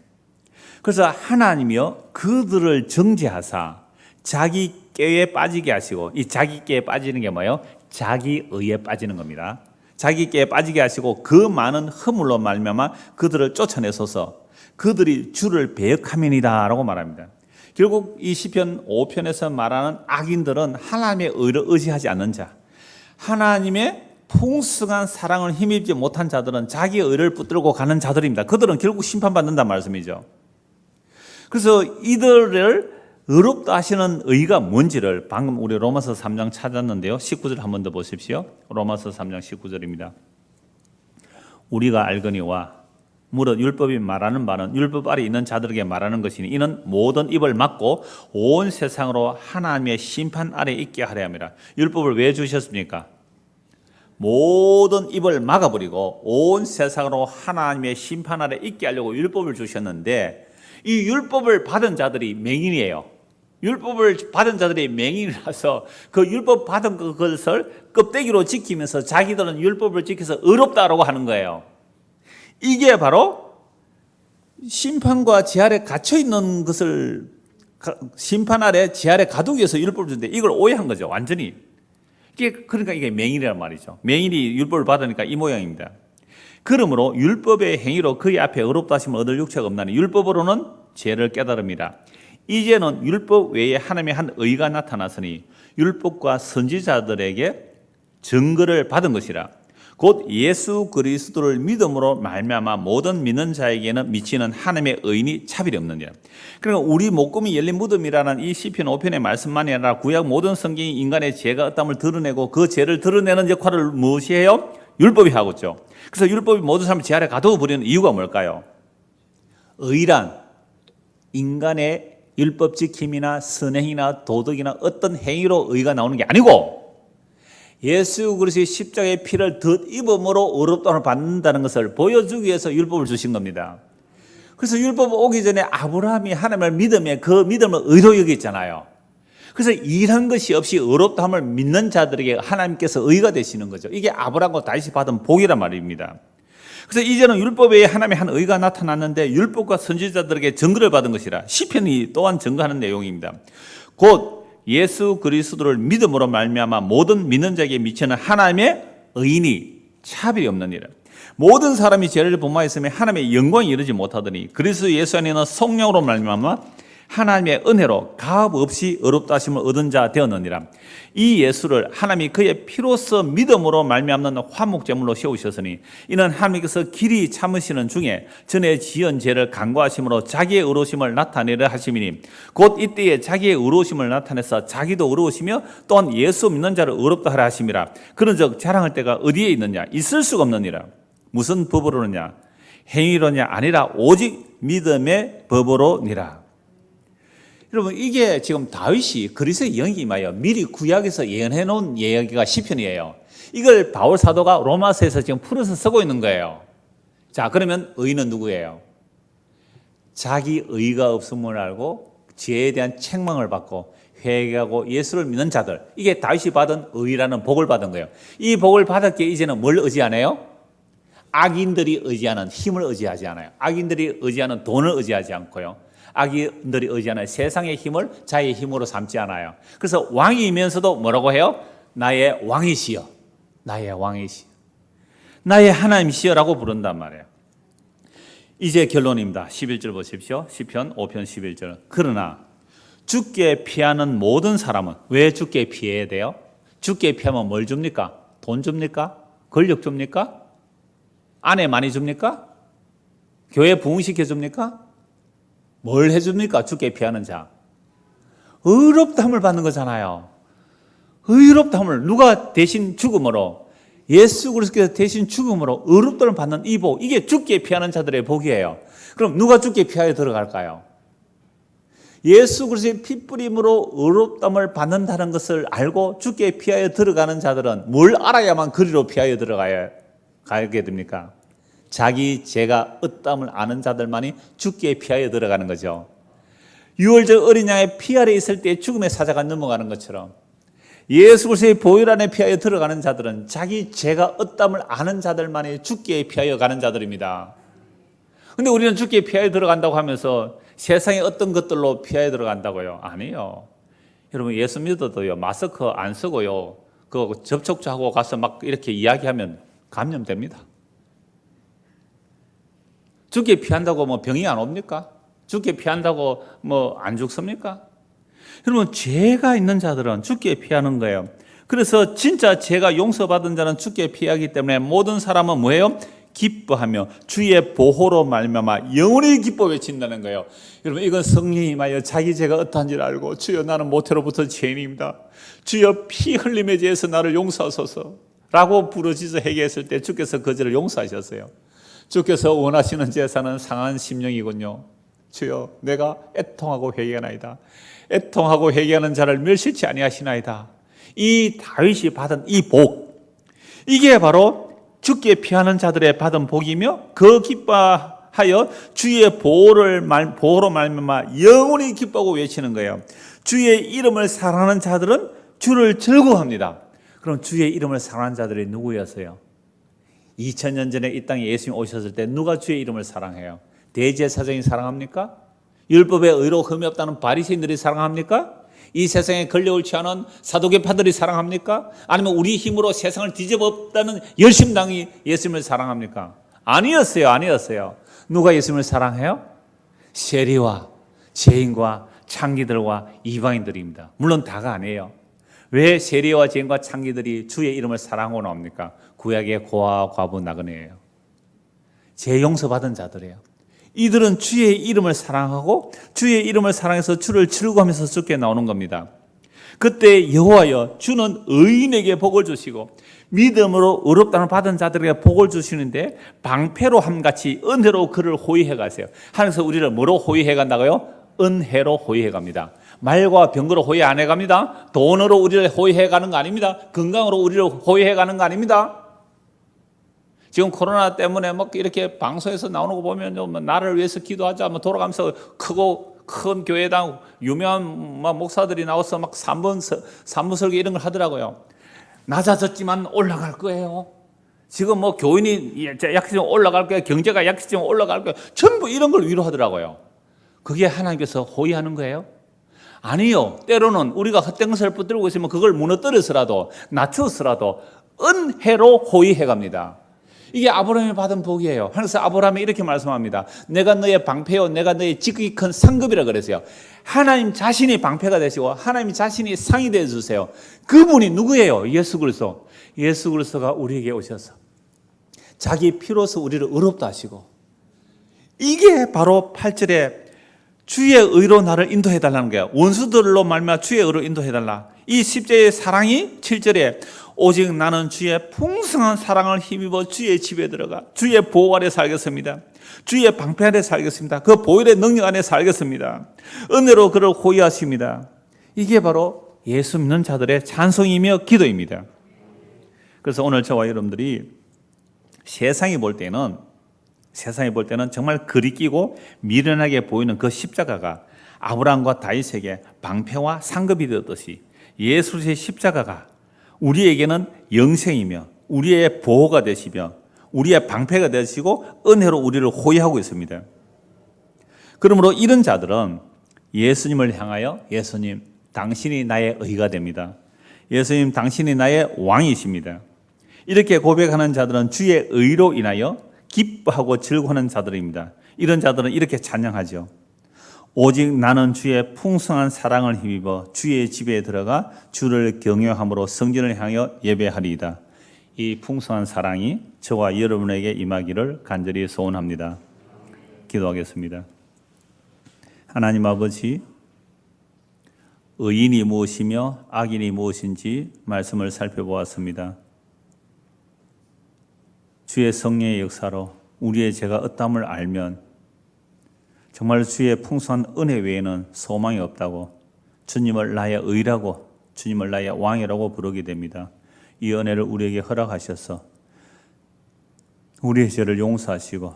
그래서 하나님이요 그들을 정죄하사 자기 꾀에 빠지게 하시고, 이 자기 꾀에 빠지는 게 뭐예요? 자기 의에 빠지는 겁니다. 자기 꾀에 빠지게 하시고 그 많은 허물로 말미암아 그들을 쫓아내소서 그들이 주를 배역함이니다라고 말합니다. 결국 이 시편 5편에서 말하는 악인들은 하나님의 의를 의지하지 않는 자, 하나님의 풍성한 사랑을 힘입지 못한 자들은 자기의 의를 붙들고 가는 자들입니다. 그들은 결국 심판받는다는 말씀이죠. 그래서 이들을 의롭다 하시는 의가 뭔지를 방금 우리 로마서 3장 찾았는데요. 19절 한 번 더 보십시오. 로마서 3장 19절입니다. 우리가 알거니와 무릇 율법이 말하는 바는 율법 아래 있는 자들에게 말하는 것이니 이는 모든 입을 막고 온 세상으로 하나님의 심판 아래 있게 하려 함이라. 율법을 왜 주셨습니까? 모든 입을 막아버리고 온 세상으로 하나님의 심판 아래 있게 하려고 율법을 주셨는데, 이 율법을 받은 자들이 맹인이에요. 율법을 받은 자들이 맹인이라서 그 율법 받은 것을 껍데기로 지키면서 자기들은 율법을 지켜서 의롭다라고 하는 거예요. 이게 바로 심판과 지 아래 갇혀 있는 것을, 심판 아래 지 아래 가두기 위해서 율법을 주는데 이걸 오해한 거죠. 완전히. 그러니까 이게 맹인이란 말이죠. 맹인이 율법을 받으니까 이 모양입니다. 그러므로 율법의 행위로 그의 앞에 의롭다 하심을 얻을 육체가 없나니 율법으로는 죄를 깨달음이라. 이제는 율법 외에 하나님의 한 의가 나타났으니 율법과 선지자들에게 증거를 받은 것이라. 곧 예수 그리스도를 믿음으로 말미암아 모든 믿는 자에게는 미치는 하나님의 의인이 차별이 없느니라. 그러니까 우리 목구멍이 열린 무덤이라는 이 시편 5편의 말씀만이 아니라 구약 모든 성경이 인간의 죄가 어떠함을 드러내고 그 죄를 드러내는 역할을 무엇이 해요? 율법이 하고 있죠. 그래서 율법이 모든 사람을 죄 아래 가두어 버리는 이유가 뭘까요? 의란 인간의 율법 지킴이나 선행이나 도덕이나 어떤 행위로 의가 나오는 게 아니고 예수 그리스도의 십자가의 피를 덧입음으로 의롭다함을 받는다는 것을 보여주기 위해서 율법을 주신 겁니다. 그래서 율법 오기 전에 아브라함이 하나님을 믿음에 그 믿음을 의로 여겼잖아요. 그래서 일한 것이 없이 의롭다함을 믿는 자들에게 하나님께서 의가 되시는 거죠. 이게 아브라함과 다윗이 받은 복이란 말입니다. 그래서 이제는 율법 외에 하나님의 한 의가 나타났는데 율법과 선지자들에게 증거를 받은 것이라. 시편이 또한 증거하는 내용입니다. 곧 예수 그리스도를 믿음으로 말미암아 모든 믿는 자에게 미치는 하나님의 의인이 차별이 없느니라. 모든 사람이 죄를 범하였으며 하나님의 영광에 이르지 못하더니 그리스도 예수 안에는 성령으로 말미암아 하나님의 은혜로 가업 없이 의롭다 하심을 얻은 자 되었느니라. 이 예수를 하나님이 그의 피로써 믿음으로 말미암는 화목제물로 세우셨으니 이는 하나님께서 길이 참으시는 중에 전에 지은 죄를 간과하심으로 자기의 의로우심을 나타내려 하심이니 곧 이때에 자기의 의로우심을 나타내서 자기도 의로우시며 또한 예수 믿는 자를 의롭다 하라 하심이라. 그런즉 자랑할 때가 어디에 있느냐? 있을 수가 없느니라. 무슨 법으로느냐? 행위로냐? 아니라 오직 믿음의 법으로니라. 여러분, 이게 지금 다윗이 그리스도의 영이 임하여 미리 구약에서 예언해 놓은 이야기가 시편이에요. 이걸 바울 사도가 로마서에서 지금 풀어서 쓰고 있는 거예요. 자, 그러면 의는 누구예요? 자기 의가 없음을 알고 죄에 대한 책망을 받고 회개하고 예수를 믿는 자들, 이게 다윗이 받은 의라는 복을 받은 거예요. 이 복을 받았기에 이제는 뭘 의지하네요? 악인들이 의지하는 힘을 의지하지 않아요. 악인들이 의지하는 돈을 의지하지 않고요. 악인들이 의지하는 세상의 힘을 자기의 힘으로 삼지 않아요. 그래서 왕이면서도 뭐라고 해요? 나의 왕이시여, 나의 왕이시여, 나의 하나님이시여라고 부른단 말이에요. 이제 결론입니다. 11절 보십시오. 시편 5편 11절. 그러나 주께 피하는 모든 사람은, 왜 주께 피해야 돼요? 주께 피하면 뭘 줍니까? 돈 줍니까? 권력 줍니까? 아내 많이 줍니까? 교회 부흥시켜 줍니까? 뭘 해줍니까? 주께 피하는 자. 의롭다함을 받는 거잖아요. 의롭다함을 누가 대신 죽음으로, 예수 그리스도께서 대신 죽음으로 의롭다함을 받는 이 복, 이게 주께 피하는 자들의 복이에요. 그럼 누가 주께 피하여 들어갈까요? 예수 그리스도의 핏뿌림으로 의롭다함을 받는다는 것을 알고 주께 피하여 들어가는 자들은 뭘 알아야만 그리로 피하여 가게 됩니까? 자기 죄가 없다함을 아는 자들만이 주께 피하여 들어가는 거죠. 유월절 어린 양의 피 아래 있을 때 죽음의 사자가 넘어가는 것처럼 예수 그리스도의 보혈 안에 피하여 들어가는 자들은 자기 죄가 없다함을 아는 자들만이 주께 피하여 가는 자들입니다. 그런데 우리는 주께 피하여 들어간다고 하면서 세상의 어떤 것들로 피하여 들어간다고요? 아니요. 여러분, 예수 믿어도요, 마스크 안 쓰고요, 그 접촉자하고 가서 막 이렇게 이야기하면 감염됩니다. 주께 피한다고 뭐 병이 안 옵니까? 주께 피한다고 뭐 안 죽습니까? 여러분, 죄가 있는 자들은 주께 피하는 거예요. 그래서 진짜 죄가 용서받은 자는 주께 피하기 때문에 모든 사람은 뭐예요? 기뻐하며 주의 보호로 말미암아 영원히 기뻐 외친다는 거예요. 여러분, 이건 성령이 임하여 자기 죄가 어떠한지를 알고, 주여 나는 모태로부터 죄인입니다, 주여 피 흘림에 대해서 나를 용서하소서 라고 부르짖어 회개했을 때 주께서 그 죄를 용서하셨어요. 주께서 원하시는 제사는 상한 심령이군요. 주여 내가 애통하고 회개하나이다. 애통하고 회개하는 자를 멸시치 아니하시나이다. 이 다윗이 받은 이 복, 이게 바로 주께 피하는 자들의 받은 복이며 그 기뻐하여 주의 보호로 말미암아 영원히 기뻐하고 외치는 거예요. 주의 이름을 사랑하는 자들은 주를 즐거워합니다. 그럼 주의 이름을 사랑하는 자들이 누구였어요? 2000년 전에 이 땅에 예수님 오셨을 때 누가 주의 이름을 사랑해요? 대제사장이 사랑합니까? 율법에 의로 흠이 없다는 바리새인들이 사랑합니까? 이 세상에 권력을 취하는 사도계파들이 사랑합니까? 아니면 우리 힘으로 세상을 뒤집었다는 열심당이 예수님을 사랑합니까? 아니었어요. 누가 예수님을 사랑해요? 세리와 죄인과 창기들과 이방인들입니다. 물론 다가 아니에요. 왜 세리와 죄인과 창기들이 주의 이름을 사랑하고 나옵니까? 구약의 고아와 과부 나그네예요. 죄 용서받은 자들이에요. 이들은 주의 이름을 사랑하고 주의 이름을 사랑해서 주를 즐거워하면서 주께 나오는 겁니다. 그때 여호와여, 주는 의인에게 복을 주시고 믿음으로 의롭다는 받은 자들에게 복을 주시는데 방패로 함같이 은혜로 그를 호위해 가세요. 하나님께서 우리를 뭐로 호위해 간다고요? 은혜로 호위해 갑니다. 말과 병거로 호위 안 해갑니다. 돈으로 우리를 호위해 가는 거 아닙니다. 건강으로 우리를 호위해 가는 거 아닙니다. 지금 코로나 때문에 막 이렇게 방송에서 나오는 거 보면 나를 위해서 기도하자, 돌아가면서 큰 교회당 유명한 목사들이 나와서 막 산문설교 이런 걸 하더라고요. 낮아졌지만 올라갈 거예요. 지금 교인이 약해지면 올라갈 거예요. 경제가 약해지면 올라갈 거예요. 전부 이런 걸 위로하더라고요. 그게 하나님께서 호위하는 거예요? 아니요. 때로는 우리가 헛된 것을 붙들고 있으면 그걸 무너뜨려서라도 낮춰서라도 은혜로 호위해 갑니다. 이게 아브라함이 받은 복이에요. 그래서 아브라함이 이렇게 말씀합니다. 내가 너의 방패요, 내가 너의 지극히 큰 상급이라 그랬어요. 하나님 자신이 방패가 되시고 하나님 자신이 상이 되어 주세요. 그분이 누구예요? 예수 그리스도. 예수 그리스도가 우리에게 오셔서 자기 피로서 우리를 의롭다 하시고, 이게 바로 8절에 주의 의로 나를 인도해 달라는 거예요. 원수들로 말미암아 주의 의로 인도해 달라. 이 십자의 사랑이 7절에 오직 나는 주의 풍성한 사랑을 힘입어 주의 집에 들어가 주의 보호 아래 살겠습니다. 주의 방패 아래 살겠습니다. 그 보혈의 능력 안에 살겠습니다. 은혜로 그를 호위하십니다. 이게 바로 예수 믿는 자들의 찬송이며 기도입니다. 그래서 오늘 저와 여러분들이 세상이 볼 때는 정말 그리끼고 미련하게 보이는 그 십자가가 아브라함과 다윗에게 방패와 상급이 되었듯이 예수의 십자가가 우리에게는 영생이며 우리의 보호가 되시며 우리의 방패가 되시고 은혜로 우리를 호위하고 있습니다. 그러므로 이런 자들은 예수님을 향하여 예수님, 당신이 나의 의가 됩니다. 예수님, 당신이 나의 왕이십니다. 이렇게 고백하는 자들은 주의 의로 인하여 기뻐하고 즐거워하는 자들입니다. 이런 자들은 이렇게 찬양하죠. 오직 나는 주의 풍성한 사랑을 힘입어 주의 집에 들어가 주를 경외함으로 성전을 향하여 예배하리이다. 이 풍성한 사랑이 저와 여러분에게 임하기를 간절히 소원합니다. 기도하겠습니다. 하나님 아버지, 의인이 무엇이며 악인이 무엇인지 말씀을 살펴보았습니다. 주의 성령의 역사로 우리의 죄가 어떠함을 알면 정말 주의 풍성한 은혜 외에는 소망이 없다고, 주님을 나의 의라고, 주님을 나의 왕이라고 부르게 됩니다. 이 은혜를 우리에게 허락하셔서 우리의 죄를 용서하시고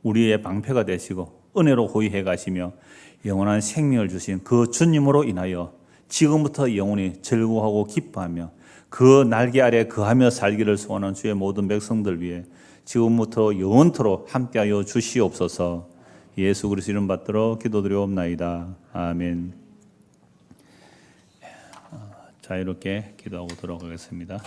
우리의 방패가 되시고 은혜로 호위해 가시며 영원한 생명을 주신 그 주님으로 인하여 지금부터 영원히 즐거워하고 기뻐하며 그 날개 아래 거하며 살기를 소원하는 주의 모든 백성들 위해 지금부터 영원토록 함께하여 주시옵소서. 예수 그리스도 이름 받들어 기도드리옵나이다. 아멘. 자, 이렇게 기도하고 들어가겠습니다.